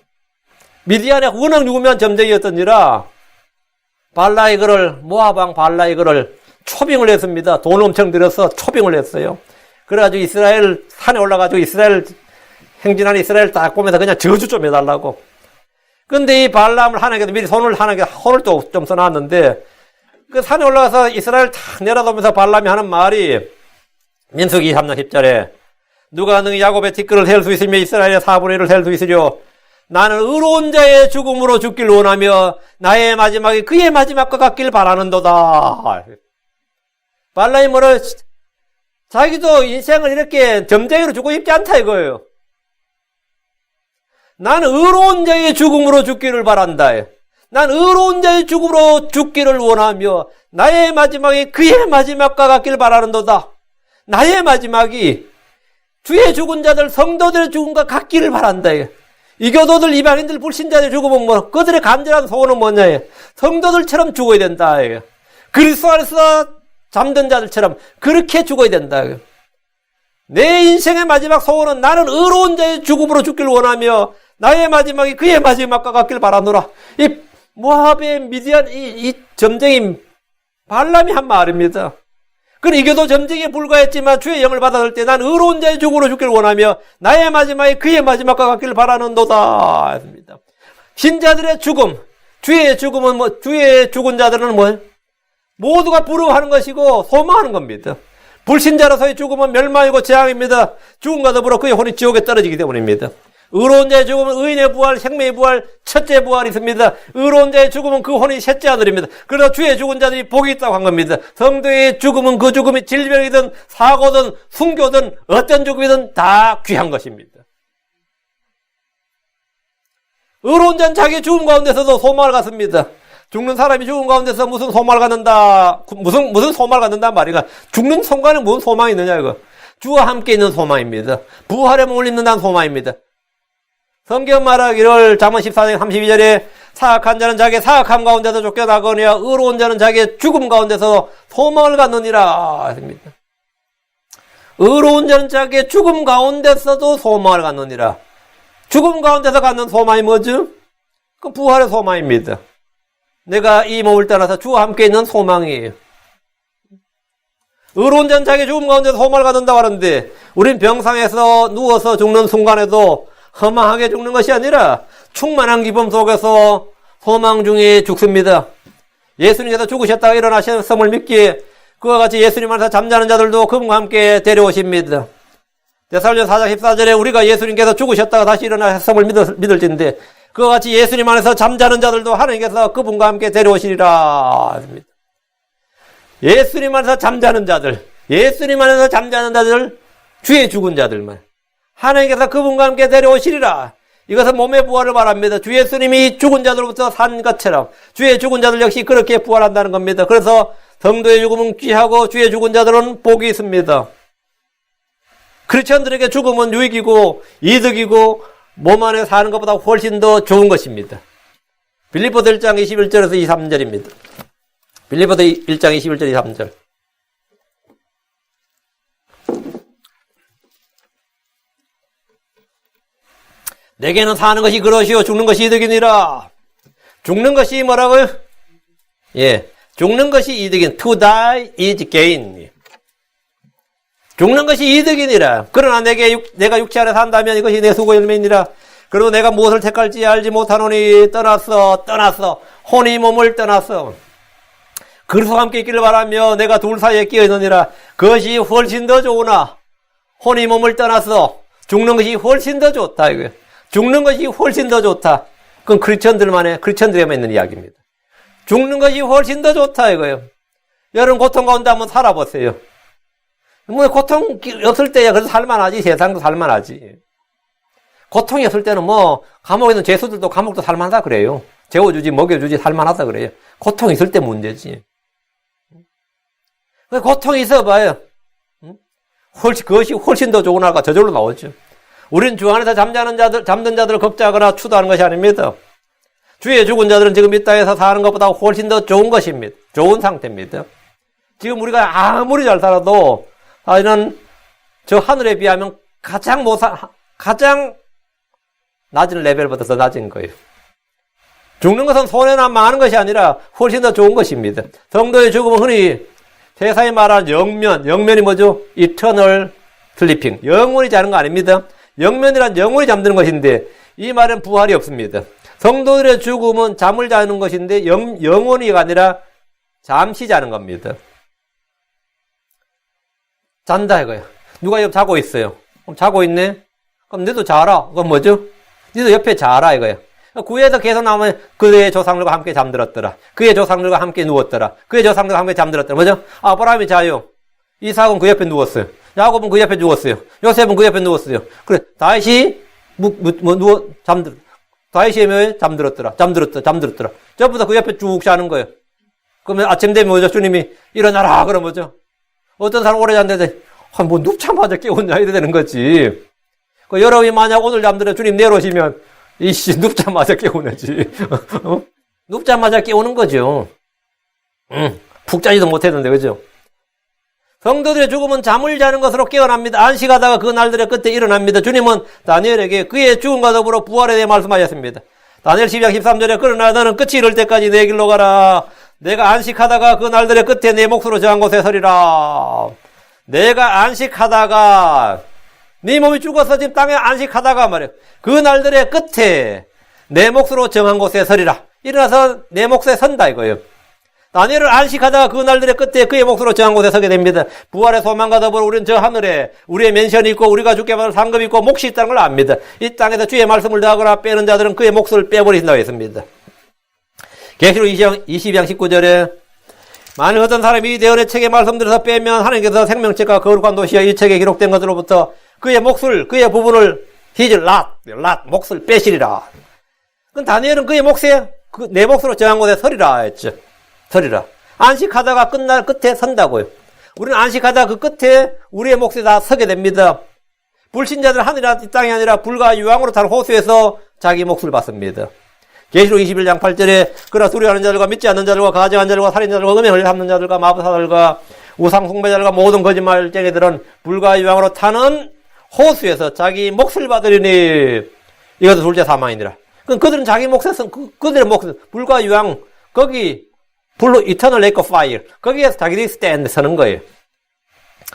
미디안에 워낙 유명한 점쟁이였던지라 모압왕 발라이 그를 초빙을 했습니다. 돈 엄청 들여서 초빙을 했어요. 그래가지고 이스라엘 산에 올라가지고 이스라엘 행진하는 이스라엘 딱 보면서 그냥 저주 좀 해달라고. 근데 이 발람을 하나님께서 미리 손을 또 좀 써놨는데 그 산에 올라가서 이스라엘 탁 내려다보면서 발람이 하는 말이 민수기 3장 10절에 누가 능히 야곱의 티끌을 셀 수 있으며 이스라엘의 4분의 1을 셀 수 있으려 나는 의로운 자의 죽음으로 죽길 원하며 나의 마지막이 그의 마지막과 같길 바라는도다. 발람이 자기도 인생을 이렇게 점쟁이로 죽고 싶지 않다 이거예요. 나는 의로운 자의 죽음으로 죽기를 바란다. 나는 의로운 자의 죽음으로 죽기를 원하며 나의 마지막이 그의 마지막과 같길 바라는도다. 나의 마지막이 주의 죽은 자들 성도들의 죽음과 같기를 바란다. 이교도들 이방인들 불신자들의 죽음은 그들의 간절한 소원은 뭐냐. 성도들처럼 죽어야 된다. 그리스도 안에서 잠든 자들처럼 그렇게 죽어야 된다. 내 인생의 마지막 소원은 나는 의로운 자의 죽음으로 죽기를 원하며 나의 마지막이 그의 마지막과 같길 바라노라. 이 모압의 미디안 이 점쟁이 발람이 한 말입니다. 그는 이겨도 점쟁이에 불과했지만 주의 영을 받아들 때 난 의로운 자의 죽음으로 죽기를 원하며 나의 마지막이 그의 마지막과 같기를 바라는도다 했습니다. 신자들의 죽음, 주의 죽음은 주의 죽은 자들은 모두가 부러워하는 것이고 소망하는 겁니다. 불신자로서의 죽음은 멸망이고 재앙입니다. 죽음과 더불어 그의 혼이 지옥에 떨어지기 때문입니다. 의로운 자의 죽음은 의인의 부활, 생명의 부활, 첫째 부활이 있습니다. 의로운 자의 죽음은 그 혼이 셋째 아들입니다. 그래서 주의 죽은 자들이 복이 있다고 한 겁니다. 성도의 죽음은 그 죽음이 질병이든 사고든 순교든 어떤 죽음이든 다 귀한 것입니다. 의로운 자는 자기 죽음 가운데서도 소망을 갖습니다. 죽는 사람이 죽은 가운데서 무슨 소망을 갖는다, 무슨 소망을 갖는단 말이가, 죽는 순간에 무슨 소망이 있느냐, 이거. 주와 함께 있는 소망입니다. 부활의 몸을 입는다는 소망입니다. 성경 말하기를 잠언 14장 32절에 사악한 자는 자기의 사악함 가운데서 쫓겨나거니와 의로운 자는 자기의 죽음 가운데서 소망을 갖느니라 했습니다. 의로운 자는 자기의 죽음 가운데서도 소망을 갖느니라. 죽음 가운데서 갖는 소망이 뭐죠? 그 부활의 소망입니다. 내가 이 몸을 떠나서 주와 함께 있는 소망이에요. 의로운 자는 자기의 죽음 가운데서 소망을 갖는다고 하는데 우린 병상에서 누워서 죽는 순간에도 허망하게 죽는 것이 아니라 충만한 기쁨 속에서 소망 중에 죽습니다. 예수님께서 죽으셨다가 일어나셨음을 믿기에 그와 같이 예수님 안에서 잠자는 자들도 그분과 함께 데려오십니다. 데살로니가 4장 14절에 우리가 예수님께서 죽으셨다가 다시 일어나셨음을 믿을진데 그와 같이 예수님 안에서 잠자는 자들도 하나님께서 그분과 함께 데려오시리라. 예수님 안에서 잠자는 자들, 예수님 안에서 잠자는 자들, 주의 죽은 자들만 하나님께서 그분과 함께 데려오시리라. 이것은 몸의 부활을 말합니다. 주 예수님이 죽은 자들로부터 산 것처럼 주의 죽은 자들 역시 그렇게 부활한다는 겁니다. 그래서 성도의 죽음은 귀하고 주의 죽은 자들은 복이 있습니다. 크리스천들에게 죽음은 유익이고 이득이고 몸 안에 사는 것보다 훨씬 더 좋은 것입니다. 빌립보서 1장 21절에서 23절입니다. 빌립보서 1장 21절 23절. 내게는 사는 것이 그것이요 죽는 것이 이득이니라. 죽는 것이 뭐라고요? 예, 죽는 것이 이득인. To die is gain. 죽는 것이 이득이니라. 그러나 내가 육체 안에 산다면 이것이 내 수고 열매이니라. 그리고 내가 무엇을 택할지 알지 못하노니 떠났어. 혼이 몸을 떠났어. 그리스도와 함께 있기를 바라며 내가 둘 사이에 끼어 있느니라. 그것이 훨씬 더 좋으나 혼이 몸을 떠났어. 죽는 것이 훨씬 더 좋다 이거예요. 죽는 것이 훨씬 더 좋다. 그건 크리스천들에만 있는 이야기입니다. 죽는 것이 훨씬 더 좋다 이거예요. 여러분 고통 가운데 한번 살아보세요. 뭐 고통 없을 때야 그래서 살만하지. 세상도 살만하지. 고통이 없을 때는 뭐 감옥에 있는 죄수들도 감옥도 살만하다 그래요. 재워주지 먹여주지 살만하다 그래요. 고통이 있을 때 문제지. 고통이 있어봐요. 그것이 훨씬 더 좋은 하루가 저절로 나오죠. 우린 주 안에서 잠든 자들을 걱정하거나 추도하는 것이 아닙니다. 주의 죽은 자들은 지금 이 땅에서 사는 것보다 훨씬 더 좋은 것입니다. 좋은 상태입니다. 지금 우리가 아무리 잘 살아도 사실은 저 하늘에 비하면 가장 낮은 레벨보다 더 낮은 거예요. 죽는 것은 손해나 망하는 것이 아니라 훨씬 더 좋은 것입니다. 성도의 죽음은 흔히 세상에 말하는 영면이 뭐죠? Eternal sleeping. 영원히 자는 거 아닙니다. 영면이란 영원히 잠드는 것인데 이 말은 부활이 없습니다. 성도들의 죽음은 잠을 자는 것인데 영원히가 아니라 잠시 자는 겁니다. 잔다 이거야. 누가 옆 자고 있어요. 그럼 자고 있네? 그럼 너도 자라. 그건 뭐죠? 너도 옆에 자라 이거야. 구에서 계속 나오면 그의 조상들과 함께 잠들었더라. 그의 조상들과 함께 누웠더라. 그의 조상들과 함께 잠들었더라. 뭐죠? 아브라함이 자요. 이삭은 그 옆에 누웠어요. 야곱은 그 옆에 누웠어요. 요셉은 그 옆에 누웠어요. 그래, 다윗이 다윗이 왜 잠들었더라. 전부 다 그 옆에 쭉 자는 거예요. 그러면 아침 되면 뭐죠? 주님이 일어나라. 그러면 뭐죠? 어떤 사람 오래 잤는데, 뭐 눕자마자 깨웠냐? 이래 되는 거지. 여러분이 만약 오늘 잠들어 주님 내려오시면, 눕자마자 깨우는지. 눕자마자 깨우는 거죠. 푹 자지도 못했는데, 그죠? 성도들의 죽음은 잠을 자는 것으로 깨어납니다. 안식하다가 그 날들의 끝에 일어납니다. 주님은 다니엘에게 그의 죽음과 더불어 부활에 대해 말씀하셨습니다. 다니엘 12장 13절에 그러나 너는 끝이 이를 때까지 내 길로 가라. 내가 안식하다가 그 날들의 끝에 내 몫으로 정한 곳에 서리라. 내가 안식하다가 네 몸이 죽어서 지금 땅에 안식하다가 말이야. 그 날들의 끝에 내 몫으로 정한 곳에 서리라. 일어나서 내 몫에 선다 이거예요. 다니엘을 안식하다가 그 날들의 끝에 그의 몫으로 정한 곳에 서게 됩니다. 부활의 소망과 더불어 우리는 저 하늘에 우리의 맨션이 있고 우리가 죽게 받을 상급이 있고 몫이 있다는 걸 압니다. 이 땅에서 주의 말씀을 다하거나 빼는 자들은 그의 몫을 빼버리신다고 했습니다. 계시록 22장 19절에 만일 어떤 사람이 이 대언의 책의 말씀들에서 빼면 하나님께서 생명책과 거룩한 도시와 이 책에 기록된 것으로부터 그의 몫을 그의 부분을 his lot 몫을 빼시리라. 그럼 다니엘은 그의 몫에 내 몫으로 정한 곳에 서리라 했죠. 서리라. 안식하다가 끝날 끝에 선다고요. 우리는 안식하다 그 끝에 우리의 몫에 다 서게 됩니다. 불신자들 하늘이나 이 땅이 아니라 불과 유황으로 탄 호수에서 자기 몫을 받습니다. 계시록 21장 8절에 그러나 두려워하는 자들과 믿지 않는 자들과 가증한 자들과 살인자들과 음행을 삼는 자들과 마부사들과 우상 숭배자들과 모든 거짓말쟁이들은 불과 유황으로 타는 호수에서 자기 몫을 받으리니 이것도 둘째 사망이니라. 그럼 그들은 자기 몫에 그들의 몫 불과 유황 거기 불로 eternal lake of fire 거기에서 자기들이 stand 서는 거예요.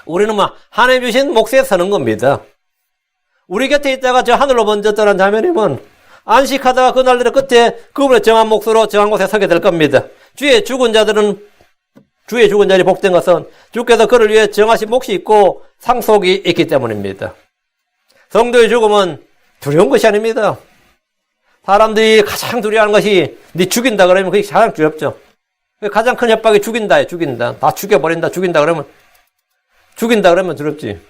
우리는 하나님 주신 몫에 서는 겁니다. 우리 곁에 있다가 저 하늘로 먼저 떠난 자매님은 안식하다가 그 날들의 끝에 그분의 정한 몫으로 정한 곳에 서게 될 겁니다. 주의 죽은 자들이 복된 것은 주께서 그를 위해 정하신 몫이 있고 상속이 있기 때문입니다. 성도의 죽음은 두려운 것이 아닙니다. 사람들이 가장 두려워하는 것이 네 죽인다 그러면 그게 가장 두렵죠. 가장 큰 협박이 죽인다. 다 죽여버린다. 죽인다 그러면 두렵지.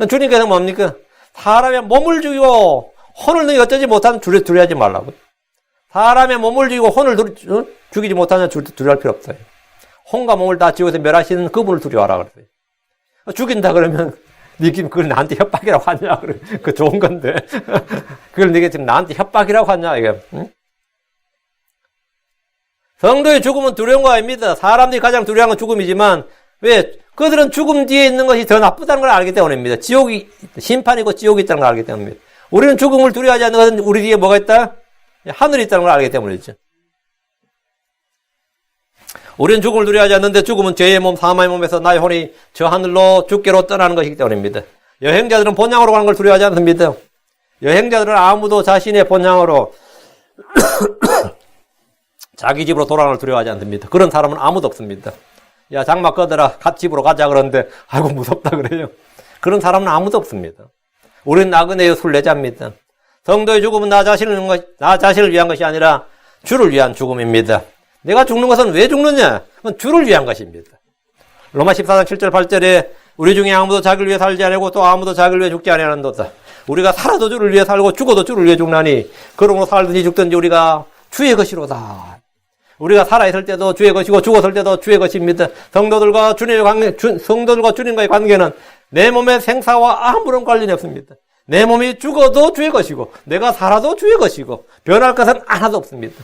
주님께서 뭡니까? 사람의 몸을 죽이고 혼을 너희 어쩌지 못하는 두려워하지 말라고. 사람의 몸을 죽이고 혼을 죽이지 못하는 두려워할 필요 없어요. 혼과 몸을 다 지워서 멸하시는 그분을 두려워하라 그랬어요. 죽인다 그러면 그걸 나한테 협박이라고 하냐? 그 좋은 건데. 그걸 네가 지금 나한테 협박이라고 하냐? 이게. 응? 성도의 죽음은 두려운 거 아닙니다. 사람들이 가장 두려워하는 건 죽음이지만 왜? 그들은 죽음 뒤에 있는 것이 더 나쁘다는 걸 알기 때문입니다. 심판이고 지옥이 있다는 걸 알기 때문입니다. 우리는 죽음을 두려워하지 않는 것은 우리 뒤에 뭐가 있다? 하늘이 있다는 걸 알기 때문이죠. 우리는 죽음을 두려워하지 않는데 죽음은 죄의 몸, 사망의 몸에서 나의 혼이 저 하늘로 주께로 떠나는 것이기 때문입니다. 여행자들은 본향으로 가는 걸 두려워하지 않습니다. 여행자들은 아무도 자신의 본향으로 자기 집으로 돌아가는 걸 두려워하지 않습니다. 그런 사람은 아무도 없습니다. 야, 장막 꺼더라. 집으로 가자 그러는데 아이고 무섭다 그래요. 그런 사람은 아무도 없습니다. 우리는 나그네의 순례자입니다. 성도의 죽음은 나 자신을 위한 것이 아니라 주를 위한 죽음입니다. 내가 죽는 것은 왜 죽느냐? 그건 주를 위한 것입니다. 로마 14장 7절 8절에 우리 중에 아무도 자기를 위해 살지 아니하고 또 아무도 자기를 위해 죽지 아니하는도다. 우리가 살아도 주를 위해 살고 죽어도 주를 위해 죽나니 그러므로 살든지 죽든지 우리가 주의 것이로다. 우리가 살아있을 때도 주의 것이고 죽었을 때도 주의 것입니다. 성도들과 주님과의 관계는 내 몸의 생사와 아무런 관련이 없습니다. 내 몸이 죽어도 주의 것이고 내가 살아도 주의 것이고 변할 것은 하나도 없습니다.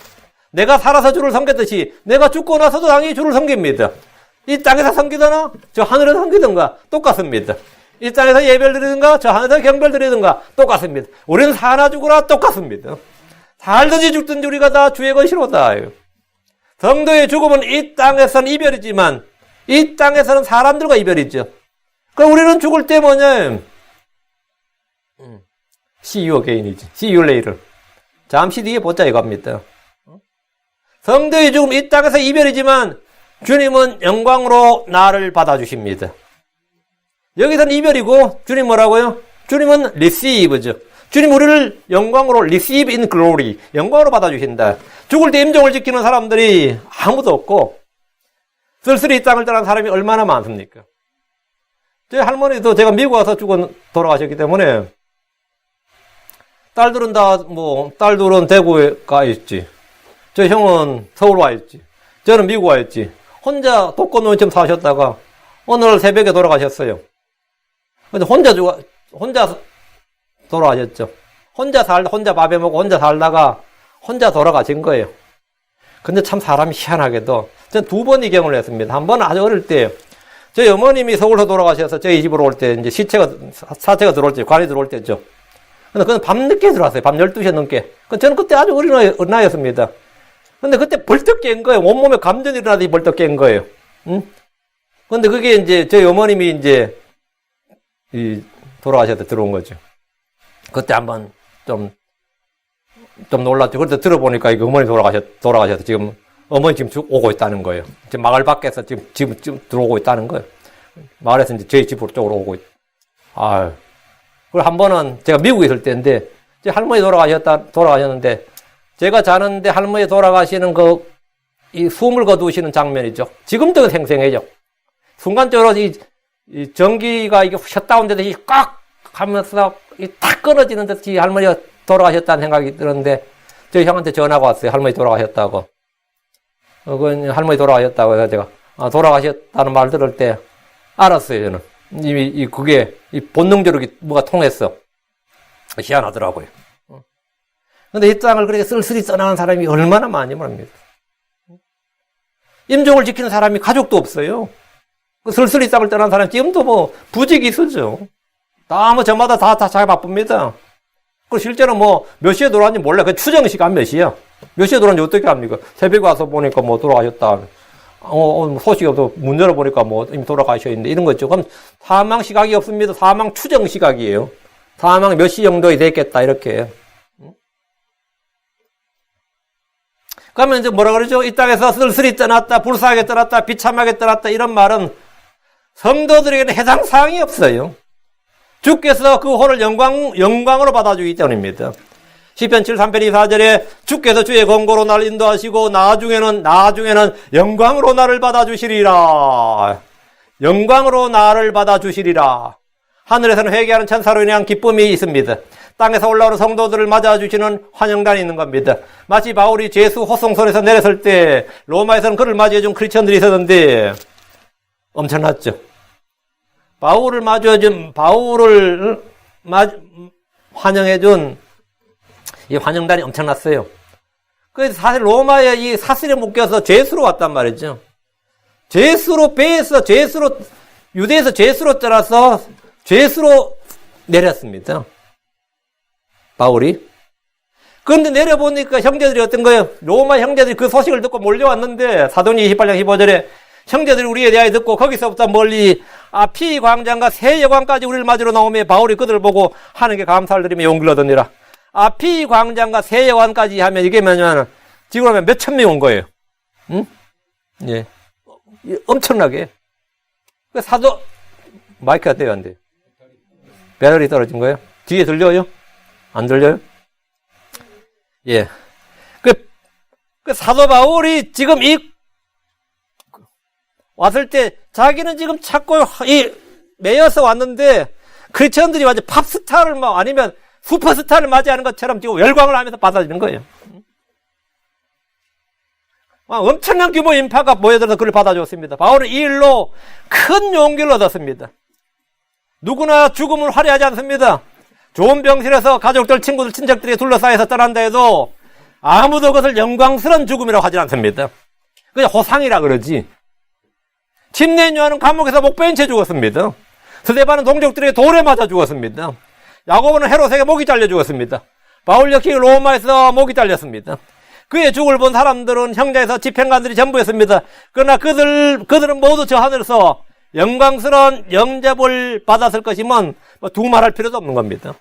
내가 살아서 주를 섬겼듯이 내가 죽고 나서도 당연히 주를 섬깁니다. 이 땅에서 섬기거나 저 하늘에서 섬기든가 똑같습니다. 이 땅에서 예배를 드리든가 저 하늘에서 경배를 드리든가 똑같습니다. 우리는 사나 죽으나 똑같습니다. 살든지 죽든지 우리가 다 주의 것이로다. 성도의 죽음은 이 땅에서는 이별이지만 이 땅에서는 사람들과 이별이죠. 그럼 우리는 죽을 때 뭐냐? See you again이지. See you later. 잠시 뒤에 보자 이겁니다. 성도의 죽음 이 땅에서 이별이지만 주님은 영광으로 나를 받아주십니다. 여기서는 이별이고 주님 뭐라고요? 주님은 receive죠. 주님 우리를 영광으로 receive in glory 영광으로 받아주신다. 죽을 때 임종을 지키는 사람들이 아무도 없고 쓸쓸히 이 땅을 떠난 사람이 얼마나 많습니까? 제 할머니도 제가 미국 와서 돌아가셨기 때문에 딸들은 대구에 가 있지. 저 형은 서울 와 있지. 저는 미국 와 있지. 혼자 독거노인처럼 사셨다가 어느 날 새벽에 돌아가셨어요. 근데 혼자 돌아가셨죠. 혼자 밥해 먹고 혼자 살다가 혼자 돌아가신 거예요. 근데 참 사람이 희한하게도 전 2번 이 경험을 했습니다. 한 번은 아주 어릴 때 저희 어머님이 서울서 돌아가셔서 저희 집으로 올 때 이제 사체가 들어올 때, 관이 들어올 때죠. 근데 그건 밤늦게 들어왔어요. 밤 12시에 넘게. 저는 그때 아주 어린아이였습니다. 근데 그때 벌떡 깬 거예요. 온몸에 감전이 일어나더니 벌떡 깬 거예요. 응? 근데 그게 이제 저희 어머님이 이제 돌아가셔서 들어온 거죠. 그때 한번 좀 놀랐죠. 그때 들어보니까 이거 어머니 돌아가셔서 지금 어머니 지금 오고 있다는 거예요. 지금 마을 밖에서 지금 들어오고 있다는 거예요. 마을에서 이제 저희 집 쪽으로 오고 아유. 그리고 한 번은 제가 미국에 있을 때인데, 제 할머니 돌아가셨는데, 제가 자는데 할머니 돌아가시는 이 숨을 거두시는 장면이죠. 지금도 생생해요. 순간적으로 이 전기가 이게 셧다운 되듯이 꽉 하면서 탁 끊어지는 듯이 할머니가 돌아가셨다는 생각이 들었는데, 저희 형한테 전화가 왔어요. 할머니 돌아가셨다고. 그건 할머니 돌아가셨다고 해서 제가, 돌아가셨다는 말 들을 때 알았어요, 저는. 이미 그게 본능적으로 뭐가 통했어. 희한하더라고요. 근데 이 땅을 그렇게 쓸쓸히 떠나는 사람이 얼마나 많이 말입니다. 임종을 지키는 사람이 가족도 없어요. 그 쓸쓸히 땅을 떠나는 사람 지금도 뭐 부직이 있었죠. 다 뭐 저마다 다 잘 바쁩니다. 그 실제로 뭐 몇 시에 돌아왔는지 몰라요. 그 추정 시간 몇 시야? 몇 시에 돌아왔는지 어떻게 합니까? 새벽에 와서 보니까 뭐 돌아가셨다. 소식이 없어. 문 열어보니까 뭐 이미 돌아가셔있는데 이런 거 있죠. 그럼 사망 시각이 없습니다. 사망 추정 시각이에요. 사망 몇 시 정도에 됐겠다 이렇게. 그러면 이제 뭐라 그러죠? 이 땅에서 쓸쓸히 떠났다, 불쌍하게 떠났다, 비참하게 떠났다 이런 말은 성도들에게는 해당 사항이 없어요. 주께서 그 혼을 영광으로 받아주기 때문입니다. 시편 73편 24절에 주께서 주의 권고로 나를 인도하시고 나중에는 영광으로 나를 받아주시리라. 영광으로 나를 받아주시리라. 하늘에서는 회개하는 천사로 인한 기쁨이 있습니다. 땅에서 올라오는 성도들을 맞아주시는 환영단이 있는 겁니다. 마치 바울이 제수 호송선에서 내렸을 때 로마에서는 그를 맞이해준 크리스천들이 있었는데 엄청났죠. 바울을 환영해준 이 환영단이 엄청났어요. 그래서 사실 로마에 이 사슬에 묶여서 죄수로 왔단 말이죠. 죄수로 배에서 유대에서 죄수로 떠나서 죄수로 내렸습니다. 바울이. 그런데 내려보니까 형제들이 어떤 거예요? 로마 형제들이 그 소식을 듣고 몰려왔는데 사도행전 28장 15절에 형제들이 우리에 대하여 듣고 거기서부터 멀리 피광장과 세여관까지 우리를 맞으러 나오며 바울이 그들을 보고 하나님께 감사를 드리며 용기를 얻으니라. 피광장과 세여관까지 하면 이게 뭐냐면 지금 하면 몇천 명 온 거예요. 응? 예. 엄청나게. 그 사도 마이크가 돼요, 안 돼요? 배터리 떨어진 거예요? 뒤에 들려요? 안 들려요? 예. 그 사도 바울이 지금 왔을 때 자기는 지금 찾고 매여서 왔는데 크리스천들이 완전 팝스타를 아니면 슈퍼스타를 맞이하는 것처럼 지금 열광을 하면서 받아들이는 거예요. 엄청난 규모 인파가 모여들어서 그를 받아줬습니다. 바울은 이 일로 큰 용기를 얻었습니다. 누구나 죽음을 화려하지 않습니다. 좋은 병실에서 가족들, 친구들, 친척들이 둘러싸여서 떠난다 해도 아무도 그것을 영광스러운 죽음이라고 하지 않습니다. 그냥 호상이라 그러지. 침례인 요한은 감옥에서 목 베인 채 죽었습니다. 스데반은 동족들에게 돌에 맞아 죽었습니다. 야고보는 헤롯에게 목이 잘려 죽었습니다. 바울 역시 로마에서 목이 잘렸습니다. 그의 죽을 본 사람들은 형제에서 집행관들이 전부였습니다. 그러나 그들은 모두 저 하늘에서 영광스러운 영접을 받았을 것이면 두말할 필요도 없는 겁니다.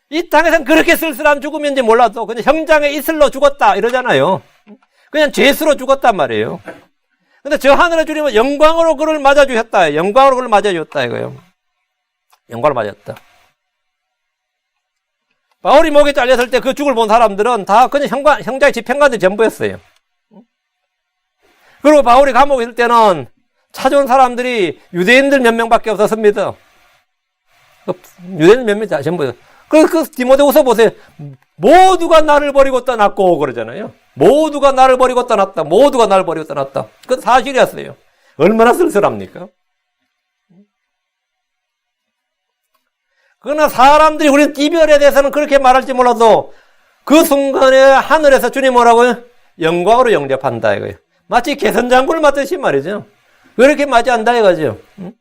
이 땅에서는 그렇게 쓸쓸한 죽음인지 몰라도 그냥 형장의 이슬로 죽었다 이러잖아요. 그냥 죄수로 죽었단 말이에요. 근데 저 하늘의 주님은 영광으로 그를 맞아주셨다. 영광으로 그를 맞아주셨다 이거예요. 영광을 맞았다. 바울이 목에 잘렸을 때 그 죽을 본 사람들은 다 그냥 형장의 집행관들이 전부였어요. 그리고 바울이 감옥에 있을 때는 찾아온 사람들이 유대인들 몇 명밖에 없었습니다. 유대인들 몇 명 전부였어요. 그 디모데후서 보세요. 모두가 나를 버리고 떠났고 그러잖아요. 모두가 나를 버리고 떠났다. 모두가 나를 버리고 떠났다. 그건 사실이었어요. 얼마나 쓸쓸합니까? 그러나 사람들이 우리 이별에 대해서는 그렇게 말할지 몰라도 그 순간에 하늘에서 주님 뭐라고요? 영광으로 영접한다 이거예요. 마치 개선장군을 맡듯이 말이죠. 그렇게 맞이한다 이거죠. 응?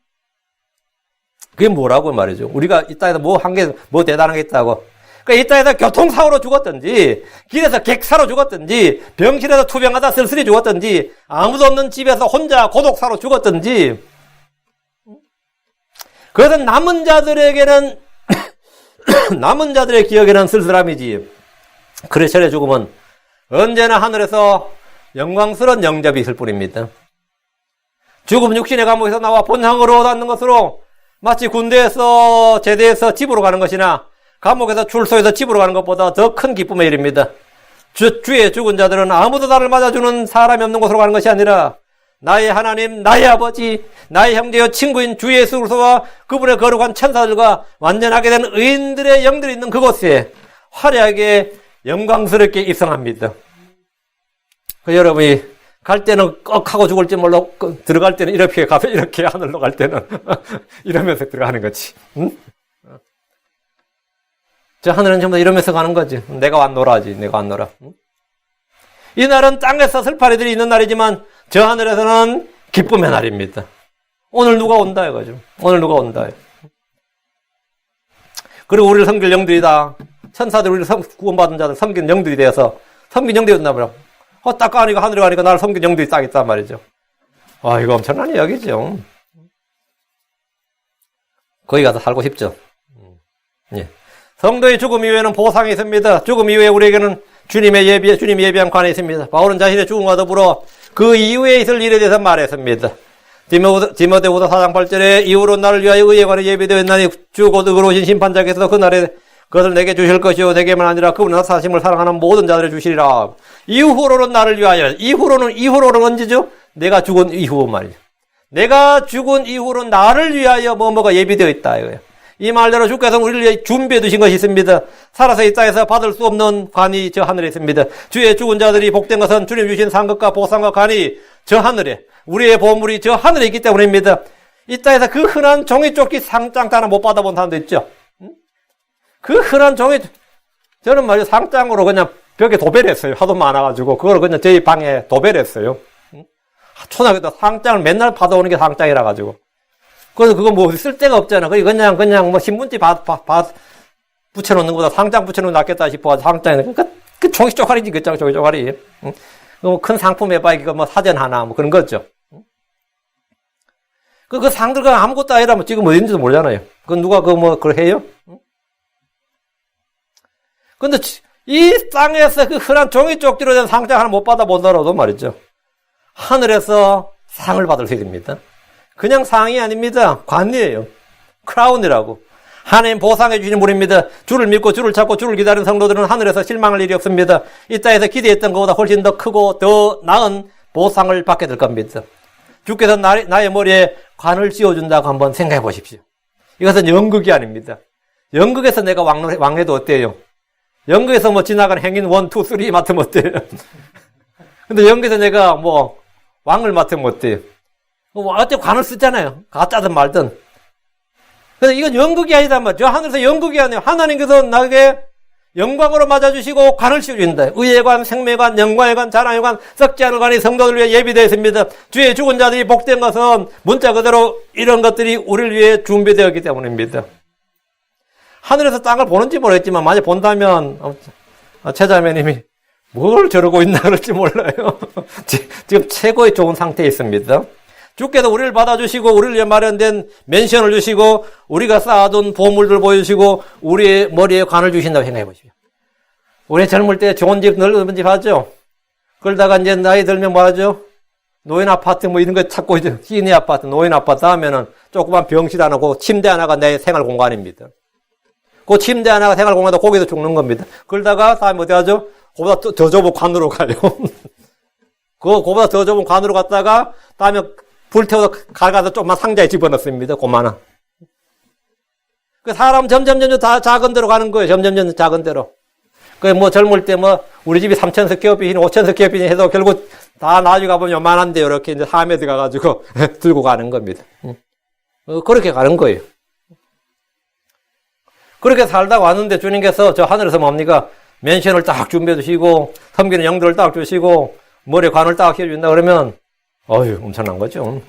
그게 뭐라고 말이죠. 우리가 이 땅에서 뭐 대단한 게 있다고. 그러니까 이 땅에서 교통사고로 죽었든지, 길에서 객사로 죽었든지, 병실에서 투병하다 쓸쓸히 죽었든지, 아무도 없는 집에서 혼자 고독사로 죽었든지, 그것은 남은 자들에게는, 남은 자들의 기억에는 쓸쓸함이지. 크리스천의 죽음은 언제나 하늘에서 영광스러운 영접이 있을 뿐입니다. 죽음 육신의 감옥에서 나와 본향으로 얻는 것으로 마치 군대에서 제대해서 집으로 가는 것이나 감옥에서 출소해서 집으로 가는 것보다 더 큰 기쁨의 일입니다. 주의 죽은 자들은 아무도 나를 맞아주는 사람이 없는 곳으로 가는 것이 아니라 나의 하나님, 나의 아버지, 나의 형제여 친구인 주 예수 그리스도와 그분의 거룩한 천사들과 완전하게 된 의인들의 영들이 있는 그곳에 화려하게 영광스럽게 입성합니다. 여러분이 갈 때는 꺽하고 죽을지 몰라 들어갈 때는 이렇게 가서 이렇게 하늘로 갈 때는 이러면서 들어가는 거지. 응? 저 하늘은 전부 다 이러면서 가는 거지. 내가 왔노라지. 내가 왔노라. 응? 이 날은 땅에서 슬퍼리들이 있는 날이지만 저 하늘에서는 기쁨의 날입니다. 오늘 누가 온다 이거죠. 오늘 누가 온다. 그리고 우리를 섬길 영들이다. 천사들 우리를 구원받은 자들 섬긴 영들이 되어서 섬긴 영들이 온다 말이야. 딱 가니까 하늘에 가니까 나를 섬긴 영들이 딱 있단 말이죠. 아, 이거 엄청난 이야기죠. 거기 가서 살고 싶죠. 예. 성도의 죽음 이후에는 보상이 있습니다. 죽음 이후에 우리에게는 주님이 예비한 관이 있습니다. 바울은 자신의 죽음과 더불어 그 이후에 있을 일에 대해서 말했습니다. 디모데후서 4장 8절에 이후로 나를 위하여 의의 관이 예비되었나니 주 곧 의로우신 심판자께서 그날에 그것을 내게 주실 것이요 내게만 아니라 그분은 사심을 사랑하는 모든 자들에 주시리라. 이후로는 나를 위하여. 이후로는 언제죠? 내가 죽은 이후 말이죠. 내가 죽은 이후로 나를 위하여 뭐가 예비되어 있다 이거예요. 이 말대로 주께서 우리를 위해 준비해 두신 것이 있습니다. 살아서 이 땅에서 받을 수 없는 관이 저 하늘에 있습니다. 주의 죽은 자들이 복된 것은 주님 주신 상급과 보상과 관이 저 하늘에, 우리의 보물이 저 하늘에 있기 때문입니다. 이 땅에서 그 흔한 종이조끼 상장 하나 못 받아본 사람도 있죠. 그 흔한 저는 말이죠. 상장으로 그냥 벽에 도배를 했어요. 하도 많아가지고. 그걸 그냥 저희 방에 도배를 했어요. 초등학교 때 상장을 맨날 받아오는 게 상장이라가지고. 그래서 그거 뭐 쓸 데가 없잖아. 그냥 뭐 신문지 붙여놓는 것보다 상장 붙여놓는 게 낫겠다 싶어가지고 상장에. 그 종이 쪼가리지, 그 종이 쪼가리. 뭐 큰 상품 해봐. 이거 뭐 사전 하나, 뭐 그런 거죠. 그 상들과 아무것도 아니라 뭐 지금 어딘지도 모르잖아요. 그 누가 그걸 해요? 근데 이 땅에서 그 흔한 종이 쪽지로 된 상장 하나 못 받아보더라도 말이죠. 하늘에서 상을 받을 수 있습니다. 그냥 상이 아닙니다. 관이에요. 크라운이라고. 하나님 보상해 주신 분입니다. 주를 믿고 주를 찾고 주를 기다리는 성도들은 하늘에서 실망할 일이 없습니다. 이 땅에서 기대했던 것보다 훨씬 더 크고 더 나은 보상을 받게 될 겁니다. 주께서 나의 머리에 관을 씌워준다고 한번 생각해 보십시오. 이것은 연극이 아닙니다. 연극에서 내가 왕래도 어때요? 연극에서 뭐 지나가는 행인 1, 2, 3 맡으면 어때요? 근데 연극에서 내가 뭐 왕을 맡으면 어때요? 어때 관을 쓰잖아요. 가짜든 말든. 근데 이건 연극이 아니단 말이죠. 하늘에서 연극이 아니에요. 하나님께서 나에게 영광으로 맞아주시고 관을 씌워준다. 의의 관, 생명의 관, 영광의 관, 자랑의 관, 썩지 않을 관이 성도들 위해 예비되어 있습니다. 주의 죽은 자들이 복된 것은 문자 그대로 이런 것들이 우리를 위해 준비되었기 때문입니다. 하늘에서 땅을 보는지 모르겠지만 만약 본다면 최자매님이 뭘 저러고 있나 그럴지 몰라요. 지금 최고의 좋은 상태에 있습니다. 주께서 우리를 받아주시고 우리를 위해 마련된 맨션을 주시고 우리가 쌓아둔 보물들 보여주시고 우리의 머리에 관을 주신다고 생각해 보십시오. 우리 젊을 때 좋은 집, 넓은 집 하죠. 그러다가 이제 나이 들면 뭐 하죠? 노인 아파트 뭐 이런 거 찾고 이제 시내 아파트, 노인 아파트 하면은 조그만 병실 하나고 침대 하나가 내 생활 공간입니다. 그 침대 하나가 생활 공간에다 거기서 죽는 겁니다. 그러다가 다음에 어디 가죠? 그보다 더 좁은 관으로 가요. 그보다 더 좁은 관으로 갔다가 다음에 불태워서 갈가서 조금만 상자에 집어넣습니다. 그만한. 그 사람 점점 다 작은 데로 가는 거예요. 점점 작은 데로. 그 뭐 젊을 때 뭐 우리 집이 3,000스퀘어핏이니 5,000스퀘어핏이니 해도 결국 다 나중에 가보면 요만한데요. 이렇게 이제 4m 가가지고 들고 가는 겁니다. 그렇게 가는 거예요. 그렇게 살다가 왔는데 주님께서 저 하늘에서 뭡니까? 맨션을 딱 준비해 주시고 섬기는 영들을 딱 주시고 머리에 관을 딱 씌워준다 그러면 어휴 엄청난 거죠.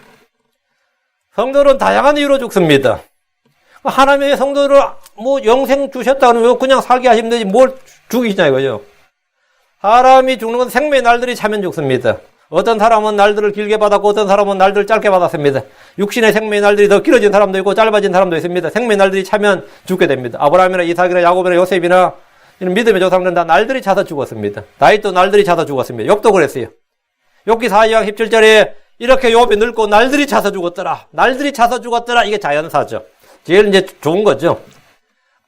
성도는 다양한 이유로 죽습니다. 하나님의 성도를 뭐 영생 주셨다 그러면 그냥 살게 하시면 되지 뭘 죽이시냐 이거죠. 사람이 죽는 건 생명의 날들이 차면 죽습니다. 어떤 사람은 날들을 길게 받았고 어떤 사람은 날들을 짧게 받았습니다. 육신의 생명의 날들이 더 길어진 사람도 있고 짧아진 사람도 있습니다. 생명의 날들이 차면 죽게 됩니다. 아브라함이나 이삭이나 야곱이나 요셉이나 이런 믿음의 조상들은 다 날들이 차서 죽었습니다. 다윗도 날들이 차서 죽었습니다. 욥도 그랬어요. 욥기 4장 17절에 이렇게 욥이 늙고 날들이 차서 죽었더라. 날들이 차서 죽었더라. 이게 자연사죠. 제일 이제 좋은 거죠.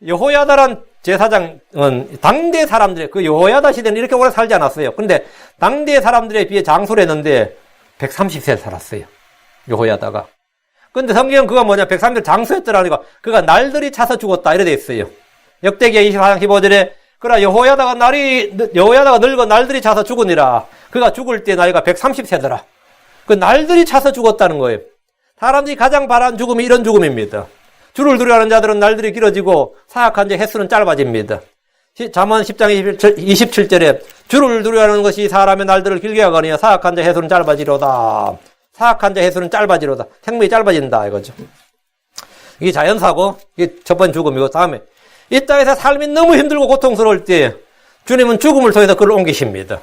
여호야다란 제사장은 당대 사람들의 그 여호야다 시대는 이렇게 오래 살지 않았어요. 근데 당대 사람들에 비해 장수를 했는데 130세 살았어요. 여호야다가. 근데 성경은 그가 뭐냐 130세 장수했더라니까 그가 날들이 차서 죽었다 이래 돼 있어요. 역대기야 24장 15절에 그러나 여호야다가 늙어 날들이 차서 죽으니라. 그가 죽을 때 나이가 130세더라. 그 날들이 차서 죽었다는 거예요. 사람들이 가장 바라는 죽음이 이런 죽음입니다. 주를 두려워하는 자들은 날들이 길어지고 사악한 자 횟수는 짧아집니다. 잠언 10장 27절에 주를 두려워하는 것이 사람의 날들을 길게 하거니와 사악한 자 횟수는 짧아지로다. 사악한 자 횟수는 짧아지로다. 생명이 짧아진다 이거죠. 이게 자연사고 이게 첫 번째 죽음이고 다음에 이 땅에서 삶이 너무 힘들고 고통스러울 때 주님은 죽음을 통해서 그를 옮기십니다.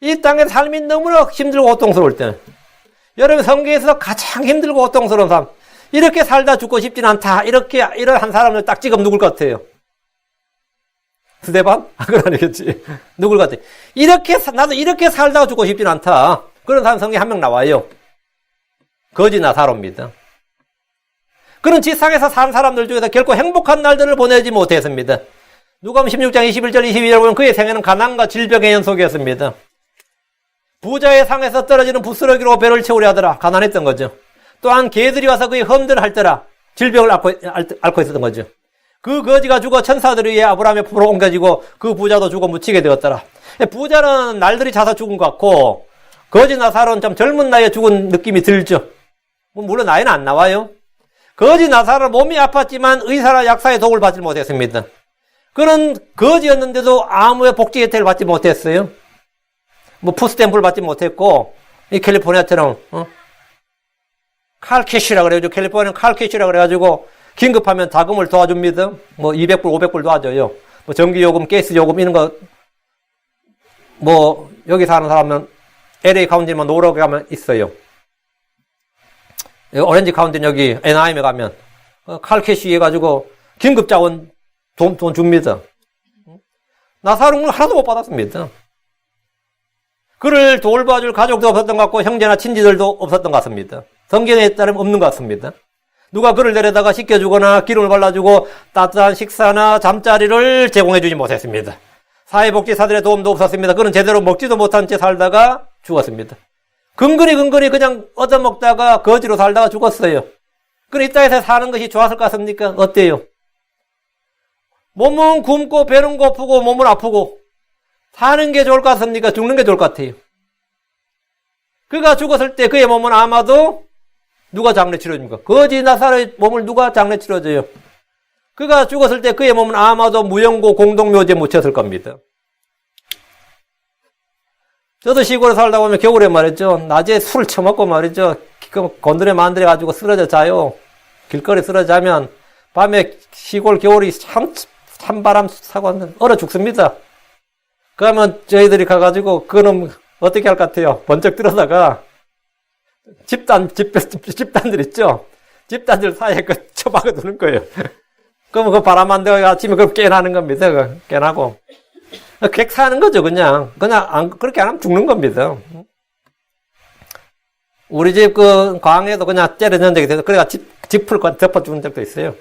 이 땅에서 삶이 너무나 힘들고 고통스러울 때 여러분 성경에서 가장 힘들고 고통스러운 삶 이렇게 살다 죽고 싶진 않다. 이런 한 사람을 딱 찍으면 누굴 것 같아요? 스데반? 그건 아니겠지. 누굴 것 같아요? 나도 이렇게 살다가 죽고 싶진 않다. 그런 사람 성경에 한 명 나와요. 거지 나사로입니다. 그런 지상에서 산 사람들 중에서 결코 행복한 날들을 보내지 못했습니다. 누가복음 16장 21절 22절 보면 그의 생애는 가난과 질병의 연속이었습니다. 부자의 상에서 떨어지는 부스러기로 배를 채우려 하더라. 가난했던 거죠. 또한 개들이 와서 그의 험들을 핥더라. 질병을 앓고 있었던 거죠. 그 거지가 죽어 천사들이 의해 아브라함의 품으로 옮겨지고 그 부자도 죽어 묻히게 되었더라. 부자는 날들이 차서 죽은 것 같고 거지 나사로는 좀 젊은 나이에 죽은 느낌이 들죠. 물론 나이는 안 나와요. 거지 나사로는 몸이 아팠지만 의사나 약사의 도움을 받지 못했습니다. 그는 거지였는데도 아무의 복지 혜택을 받지 못했어요. 뭐 푸스탬프를 받지 못했고 이 캘리포니아처럼 칼캐시라 그래가지고 캘리포니아는 칼캐시라 그래가지고 긴급하면 자금을 도와줍니다. 뭐 200불, 500불 도와줘요. 뭐 전기요금, 가스요금 이런 거 뭐 여기 사는 사람은 LA 카운티만 놀러 가면 있어요. 오렌지 카운티는 여기 애나하임에 가면 칼캐시 해가지고 긴급 자원 돈 줍니다. 나사로는 하나도 못 받았습니다. 그를 돌봐줄 가족도 없었던 것 같고 형제나 친지들도 없었던 것 같습니다. 성경에 따르면 없는 것 같습니다. 누가 그를 데려다가 씻겨주거나 기름을 발라주고 따뜻한 식사나 잠자리를 제공해주지 못했습니다. 사회복지사들의 도움도 없었습니다. 그는 제대로 먹지도 못한 채 살다가 죽었습니다. 근근히 그냥 얻어먹다가 거지로 살다가 죽었어요. 그럼 이 땅에서 사는 것이 좋았을 것 같습니까? 어때요? 몸은 굶고 배는 고프고 몸은 아프고 사는 게 좋을 것 같습니까? 죽는 게 좋을 것 같아요. 그가 죽었을 때 그의 몸은 아마도 누가 장례 치러줍니까? 거지 나사로의 몸을 누가 장례 치러줘요? 그가 죽었을 때 그의 몸은 아마도 무영고 공동묘지에 묻혔을 겁니다. 저도 시골에 살다 보면 겨울에 말이죠. 낮에 술 처먹고 말이죠. 곤드레 만들어 가지고 쓰러져 자요. 길거리 쓰러져 자면 밤에 시골 겨울이 찬바람 사고 얼어 죽습니다. 그러면 저희들이 가가지고 그놈 어떻게 할 것 같아요? 번쩍 들어다가 집단들 있죠? 집단들 사이에 처박아 두는 거예요. 그러면 그 바람 안 되고 아침에 그걸 깨나는 겁니다. 깨나고. 객 사는 거죠, 그냥. 그렇게 안 하면 죽는 겁니다. 우리 집 광에도 그냥 때려넣은 적이 있어서, 그래가 짚을 덮어 죽은 적도 있어요.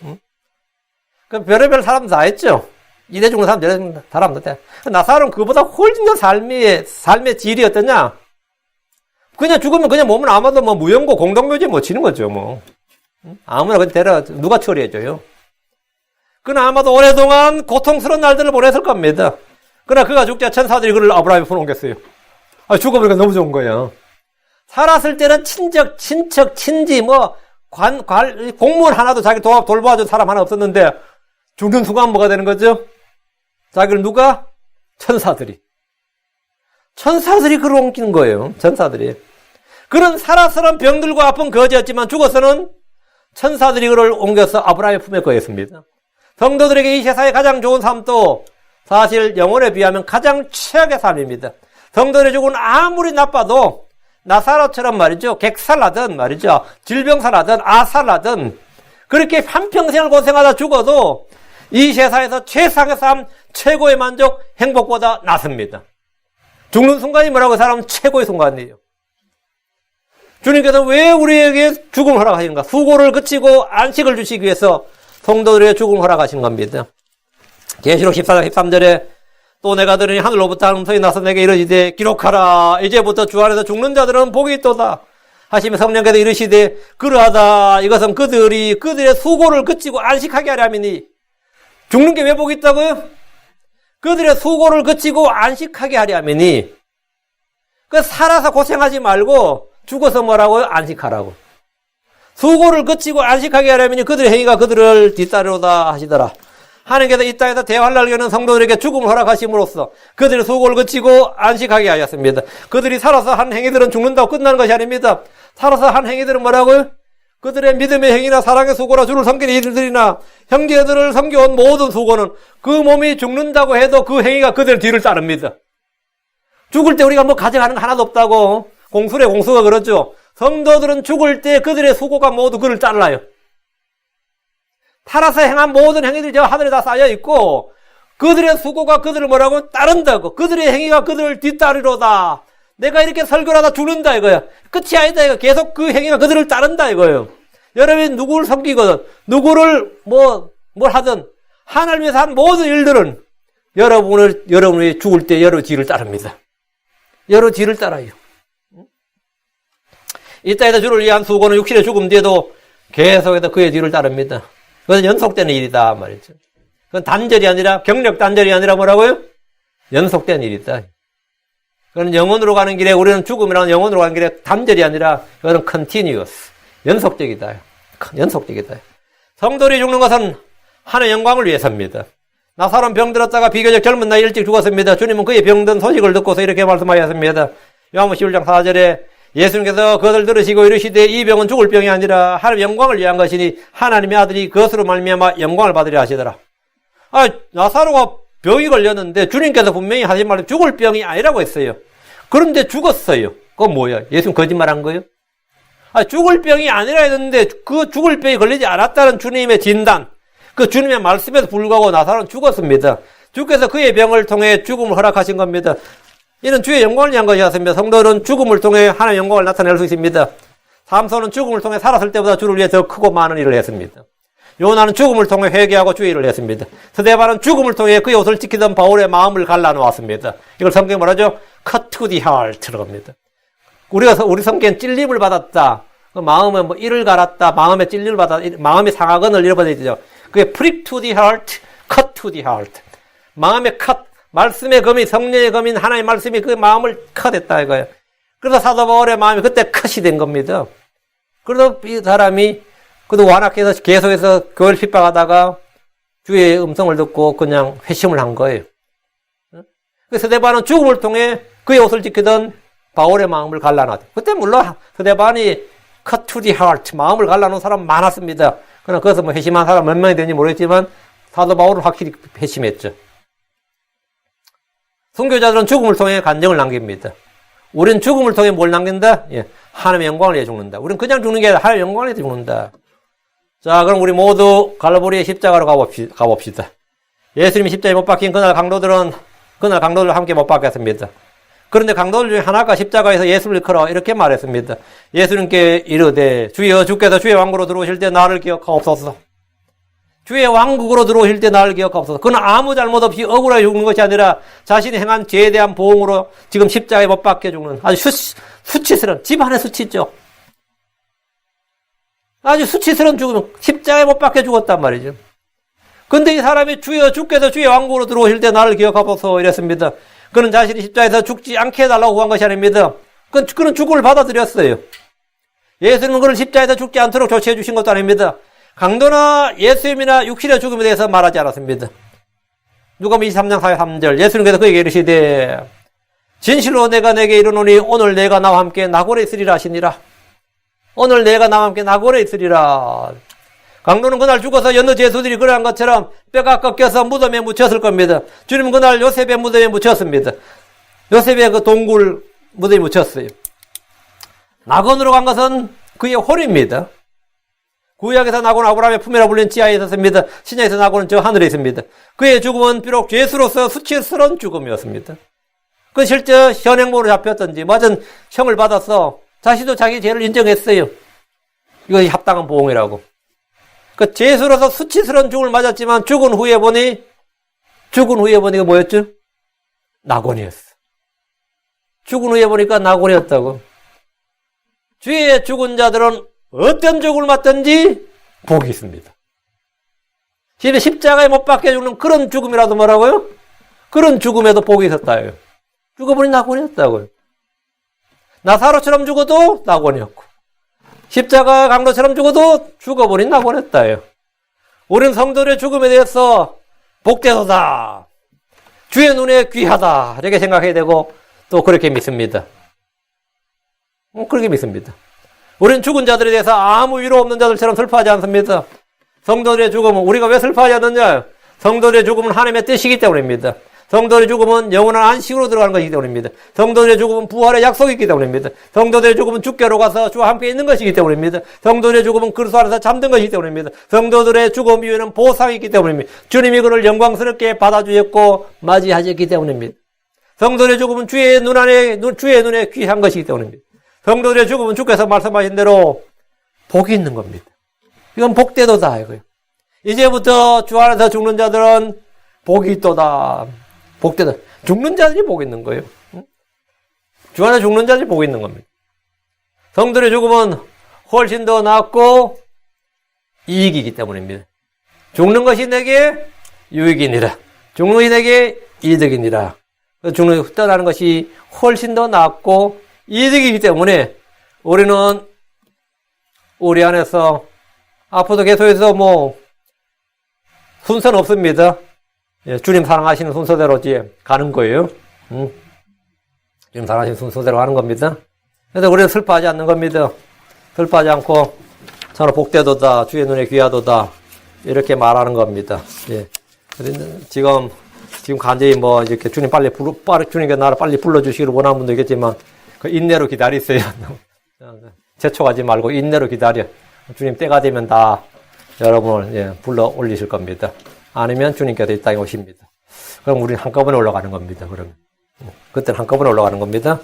그 별의별 사람 다 했죠. 이래 죽는 사람, 저래 죽는 사람도 돼. 나사로는 그보다 훨씬 더 삶의 질이 어떠냐? 그냥 죽으면 그냥 몸은 아마도 뭐 무용고 공동묘지에 못 치는 거죠, 뭐. 아무나 그냥 누가 처리해줘요? 그는 아마도 오랫동안 고통스러운 날들을 보냈을 겁니다. 그러나 그가 죽자 천사들이 그를 아브라함에 풀어옮겼어요. 죽어버리니까 너무 좋은 거야. 살았을 때는 친척, 친지, 공무원 하나도 자기 돌봐준 사람 하나 없었는데, 죽는 순간 뭐가 되는 거죠? 자기를 누가? 천사들이 그를 옮기는 거예요. 천사들이. 그는 살아서는 병들고 아픈 거지였지만 죽어서는 천사들이 그를 옮겨서 아브라함의 품에 거했습니다. 성도들에게 이 세상에 가장 좋은 삶도 사실 영혼에 비하면 가장 최악의 삶입니다. 성도들의 죽음은 아무리 나빠도 나사로처럼 말이죠. 객살나든 말이죠. 질병살나든 아살나든 그렇게 한평생을 고생하다 죽어도 이 세상에서 최상의 삶, 최고의 만족, 행복보다 낫습니다. 죽는 순간이 뭐라고 사람은 최고의 순간이에요. 주님께서 왜 우리에게 죽음을 허락하시는가? 수고를 그치고 안식을 주시기 위해서 성도들에게 죽음을 허락하신 겁니다. 계시록 14장 13절에 또 내가 들으니 하늘로부터 음성이 나서 내게 이르시되 기록하라. 이제부터 주 안에서 죽는 자들은 복이 있도다. 하시며 성령께서 이르시되 그러하다. 이것은 그들의 수고를 그치고 안식하게 하려 함이니. 죽는 게 왜 복이 있다고요? 그들의 수고를 그치고 안식하게 하려 함이니. 살아서 고생하지 말고 죽어서 뭐라고요? 안식하라고. 수고를 그치고 안식하게 하려면 그들의 행위가 그들을 뒤따르다 하시더라. 하나님께서 이 땅에서 대환란을 겪는 성도들에게 죽음을 허락하심으로써 그들의 수고를 그치고 안식하게 하였습니다. 그들이 살아서 한 행위들은 죽는다고 끝나는 것이 아닙니다. 살아서 한 행위들은 뭐라고요? 그들의 믿음의 행위나 사랑의 수고나 주를 섬기는 일들이나 형제들을 섬겨온 모든 수고는 그 몸이 죽는다고 해도 그 행위가 그들 뒤를 따릅니다. 죽을 때 우리가 뭐 가져가는 거 하나도 없다고 공술의 공수가 그렇죠. 성도들은 죽을 때 그들의 수고가 모두 그를 따라요. 살아서 행한 모든 행위들이 저 하늘에 다 쌓여 있고 그들의 수고가 그들을 뭐라고? 따른다고. 그들의 행위가 그들을 뒤따르로다. 내가 이렇게 설교를 하다 죽는다 이거야. 끝이 아니다 이거. 계속 그 행위가 그들을 따른다 이거예요. 여러분이 누구를 섬기거든 누구를 뭘 하든 하나님을 위해서 한 모든 일들은 여러분이 죽을 때 여러 뒤를 따릅니다. 여러 뒤를 따라요. 이 땅에서 주를 위한 수고는 육신의 죽음 뒤에도 계속해서 그의 뒤를 따릅니다. 그것은 연속되는 일이다 말이죠. 그건 단절이 아니라 경력 단절이 아니라 뭐라고요? 연속된 일이다. 그건 영혼으로 가는 길에 우리는 죽음이라는 영혼으로 가는 길에 단절이 아니라 그건 continuous 연속적이다. 연속적이다. 성도들이 죽는 것은 하나님의 영광을 위해서입니다. 나사로는 병들었다가 비교적 젊은 나이 일찍 죽었습니다. 주님은 그의 병든 소식을 듣고서 이렇게 말씀하셨습니다. 요한복음 11장 4절에 예수님께서 그것을 들으시고 이르시되 이 병은 죽을 병이 아니라 하나님의 영광을 위한 것이니 하나님의 아들이 그것으로 말미암아 영광을 받으려 하시더라. 나사로가 병이 걸렸는데 주님께서 분명히 하신 말은 죽을 병이 아니라고 했어요. 그런데 죽었어요. 그건 뭐야? 예수님 거짓말한 거예요? 죽을 병이 아니라 했는데 그 죽을 병이 걸리지 않았다는 주님의 진단, 그 주님의 말씀에도 불구하고 나사로는 죽었습니다. 주께서 그의 병을 통해 죽음을 허락하신 겁니다. 이는 주의 영광을 위한 것이었습니다. 성도는 죽음을 통해 하나님의 영광을 나타낼 수 있습니다. 삼손은 죽음을 통해 살았을 때보다 주를 위해 더 크고 많은 일을 했습니다. 요나는 죽음을 통해 회개하고 주의 일을 했습니다. 스데반은 죽음을 통해 그의 옷을 지키던 바울의 마음을 갈라놓았습니다. 이걸 성경에 뭐라죠? cut to the heart라고 합니다. 우리 성경엔 찔림을 받았다. 마음에 이를 갈았다. 마음에 찔림을 받았다. 마음의 상하건을 잃어버리죠. 그게 prick to the heart, cut to the heart. 마음의 cut. 말씀의 검이 성령의 검인 하나님의 말씀이 그 마음을 컷했다 이거예요. 그래서 사도 바울의 마음이 그때 컷이 된 겁니다. 그래서 이 사람이 그도 완악해서 계속해서 교회를 핍박하다가 주의 음성을 듣고 그냥 회심을 한 거예요. 그 스데반은 죽음을 통해 그의 옷을 지키던 바울의 마음을 갈라놨다. 그때 물론 스데반이 cut to the heart, 마음을 갈라놓은 사람 많았습니다. 그러나 거기서 회심한 사람 몇 명이 되는지 모르겠지만 사도 바울은 확실히 회심했죠. 순교자들은 죽음을 통해 간증을 남깁니다. 우리는 죽음을 통해 뭘 남긴다? 하나님의 영광을 위해 죽는다. 우리는 그냥 죽는 게 아니라 하나님의 영광을 위해 죽는다. 자, 그럼 우리 모두 갈보리의 십자가로 가봅시다. 예수님이 십자가에 못 박힌 그날 강도들 함께 못 박혔습니다. 그런데 강도들 중에 하나가 십자가에서 예수를 일컬어 이렇게 말했습니다. 예수님께 이르되 주여 주께서 주의 왕국으로 들어오실 때 나를 기억하옵소서. 주의 왕국으로 들어오실 때 나를 기억하옵소서. 그는 아무 잘못 없이 억울하게 죽는 것이 아니라 자신이 행한 죄에 대한 보응으로 지금 십자가에 못 박혀 죽는 아주 수치스러운, 집안의 수치죠. 아주 수치스러운 죽음, 십자가에 못 박혀 죽었단 말이죠. 근데 이 사람이 주여 주께서 주의 왕국으로 들어오실 때 나를 기억하옵소서 이랬습니다. 그는 자신이 십자가에서 죽지 않게 해달라고 구한 것이 아닙니다. 그는 죽음을 받아들였어요. 예수님은 그를 십자가에서 죽지 않도록 조치해 주신 것도 아닙니다. 강도나 예수님이나 육신의 죽음에 대해서 말하지 않았습니다. 누가복음 23장 43절 예수님께서 그에게 이르시되 진실로 내가 내게 이르노니 오늘 내가 나와 함께 나골에 있으리라 하시니라. 오늘 내가 나와 함께 나골에 있으리라. 강도는 그날 죽어서 여느 제수들이 그러한 것처럼 뼈가 꺾여서 무덤에 묻혔을 겁니다. 주님은 그날 요셉의 무덤에 묻혔습니다. 요셉의 그 동굴 무덤에 묻혔어요. 낙원으로 간 것은 그의 홀입니다. 구약에서 낙원은 아브라함의 품이라 불린 지하에 있었습니다. 신약에서 낙원은 저 하늘에 있습니다. 그의 죽음은 비록 죄수로서 수치스러운 죽음이었습니다. 그 실제 현행범으로 잡혔던지 맞은 형을 받아서 자신도 자기 죄를 인정했어요. 이것이 합당한 보응이라고. 그 죄수로서 수치스러운 죽음을 맞았지만 죽은 후에 보니 이거 뭐였죠? 낙원이었어. 죽은 후에 보니까 낙원이었다고. 주의 죽은 자들은 어떤 죽음을 맞든지 복이 있습니다. 십자가에 못 박혀 죽는 그런 죽음이라도 뭐라고요? 그런 죽음에도 복이 있었다요. 죽어버린 낙원이었다고요. 나사로처럼 죽어도 낙원이었고 십자가 강도처럼 죽어도 죽어버린 낙원이었다요. 우리는 성도들의 죽음에 대해서 복되도다. 주의 눈에 귀하다. 이렇게 생각해야 되고 또 그렇게 믿습니다. 그렇게 믿습니다. 우리는 죽은 자들에 대해서 아무 위로 없는 자들처럼 슬퍼하지 않습니다. 성도들의 죽음은 우리가 왜 슬퍼하지 않느냐? 성도들의 죽음은 하나님의 뜻이기 때문입니다. 성도들의 죽음은 영원한 안식으로 들어가는 것이기 때문입니다. 성도들의 죽음은 부활의 약속이기 때문입니다. 성도들의 죽음은 주께로 가서 주와 함께 있는 것이기 때문입니다. 성도들의 죽음은 그리스도 안에서 잠든 것이기 때문입니다. 성도들의 죽음 이후에는 보상이 있기 때문입니다. 주님이 그를 영광스럽게 받아주셨고 맞이하셨기 때문입니다. 성도들의 죽음은 주의 눈에 귀한 것이기 때문입니다. 성도들의 죽음은 주께서 말씀하신 대로 복이 있는 겁니다. 이건 복되도다 이거예요. 이제부터 주 안에서 죽는 자들은 복이 있도다. 복되다. 죽는 자들이 복이 있는 거예요. 주 안에 죽는 자들이 복이 있는 겁니다. 성도들의 죽음은 훨씬 더 낫고 이익이기 때문입니다. 죽는 것이 내게 유익이니라. 죽는 것이 내게 이득이니라. 죽는 것이 떠나는 것이 훨씬 더 낫고 이득이기 때문에 우리는 우리 안에서 앞으로도 계속해서 순서는 없습니다. 주님 사랑하시는 순서대로 가는 거예요. 주님 사랑하시는 순서대로 가는 겁니다. 그래서 우리는 슬퍼하지 않는 겁니다. 슬퍼하지 않고 저는 복되도다, 주의 눈에 귀하도다 이렇게 말하는 겁니다. 예. 지금 간절히 이렇게 주님 주님께 나를 빨리 불러주시기를 원하는 분도 있겠지만 그 인내로 기다리세요. 재촉하지 말고 인내로 기다려. 주님 때가 되면 다 여러분을 불러 올리실 겁니다. 아니면 주님께서 이 땅에 오십니다. 그럼 우리는 한꺼번에 올라가는 겁니다. 그러면 그때는 한꺼번에 올라가는 겁니다.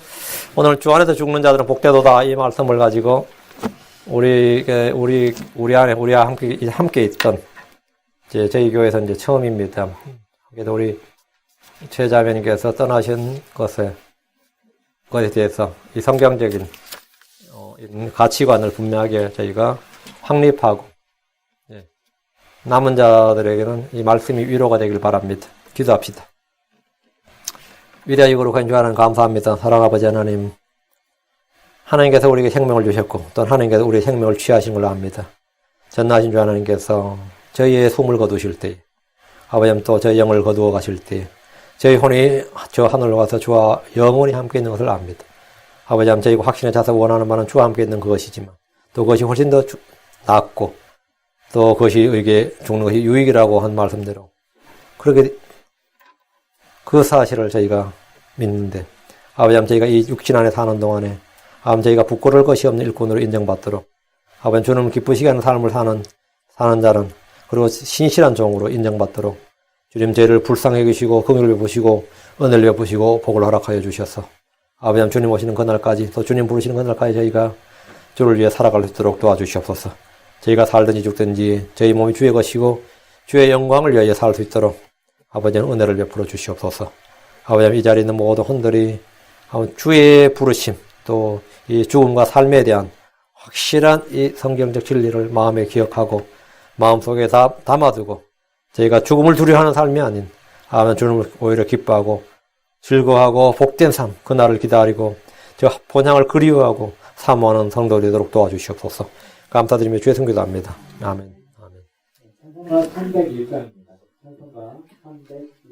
오늘 주 안에서 죽는 자들은 복되도다 이 말씀을 가지고 우리와 함께 있던 저희 교회에서 처음입니다. 그래도 우리 최자매님께서 떠나신 것에 대해서 이 성경적인 가치관을 분명하게 저희가 확립하고 남은 자들에게는 이 말씀이 위로가 되길 바랍니다. 기도합시다. 위대하시고 거룩한 주 하나님 감사합니다. 사랑하는 아버지 하나님, 하나님께서 우리에게 생명을 주셨고 또 하나님께서 우리의 생명을 취하신 걸로 압니다. 전능하신 주 하나님께서 저희의 숨을 거두실 때, 아버지 또 저희 영을 거두어 가실 때 저희 혼이 저 하늘로 가서 주와 영원히 함께 있는 것을 압니다. 아버지 저희가 확신에 차서 원하는 바는 주와 함께 있는 그것이지만 또 그것이 훨씬 더 낫고 또 그것이 우리에게 죽는 것이 유익이라고 한 말씀대로 그렇게 그 사실을 저희가 믿는데 아버지 저희가 이 육신 안에 사는 동안에 아버지 저희가 부끄러울 것이 없는 일꾼으로 인정받도록 아버지 주님 기쁘시게 하는 삶을 사는 자는 그리고 신실한 종으로 인정받도록 주님 저희를 불쌍히 여기시고 긍휼을 베푸시고 은혜를 베푸시고 복을 허락하여 주셔서 아버지 주님 오시는 그날까지 또 주님 부르시는 그날까지 저희가 주를 위해 살아갈 수 있도록 도와주시옵소서. 저희가 살든지 죽든지 저희 몸이 주의 것이고 주의 영광을 위하여 살 수 있도록 아버지는 은혜를 베풀어 주시옵소서. 아버지 이 자리에 있는 모든 혼들이 주의 부르심 또 이 죽음과 삶에 대한 확실한 이 성경적 진리를 마음에 기억하고 마음속에 담아두고 저희가 죽음을 두려워하는 삶이 아닌 아멘 주님을 오히려 기뻐하고 즐거워하고 복된 삶 그날을 기다리고 저 본향을 그리워하고 사모하는 성도들이 되도록 도와주시옵소서. 감사드리며 주의 성기도 합니다. 아멘. 301장입니다. 300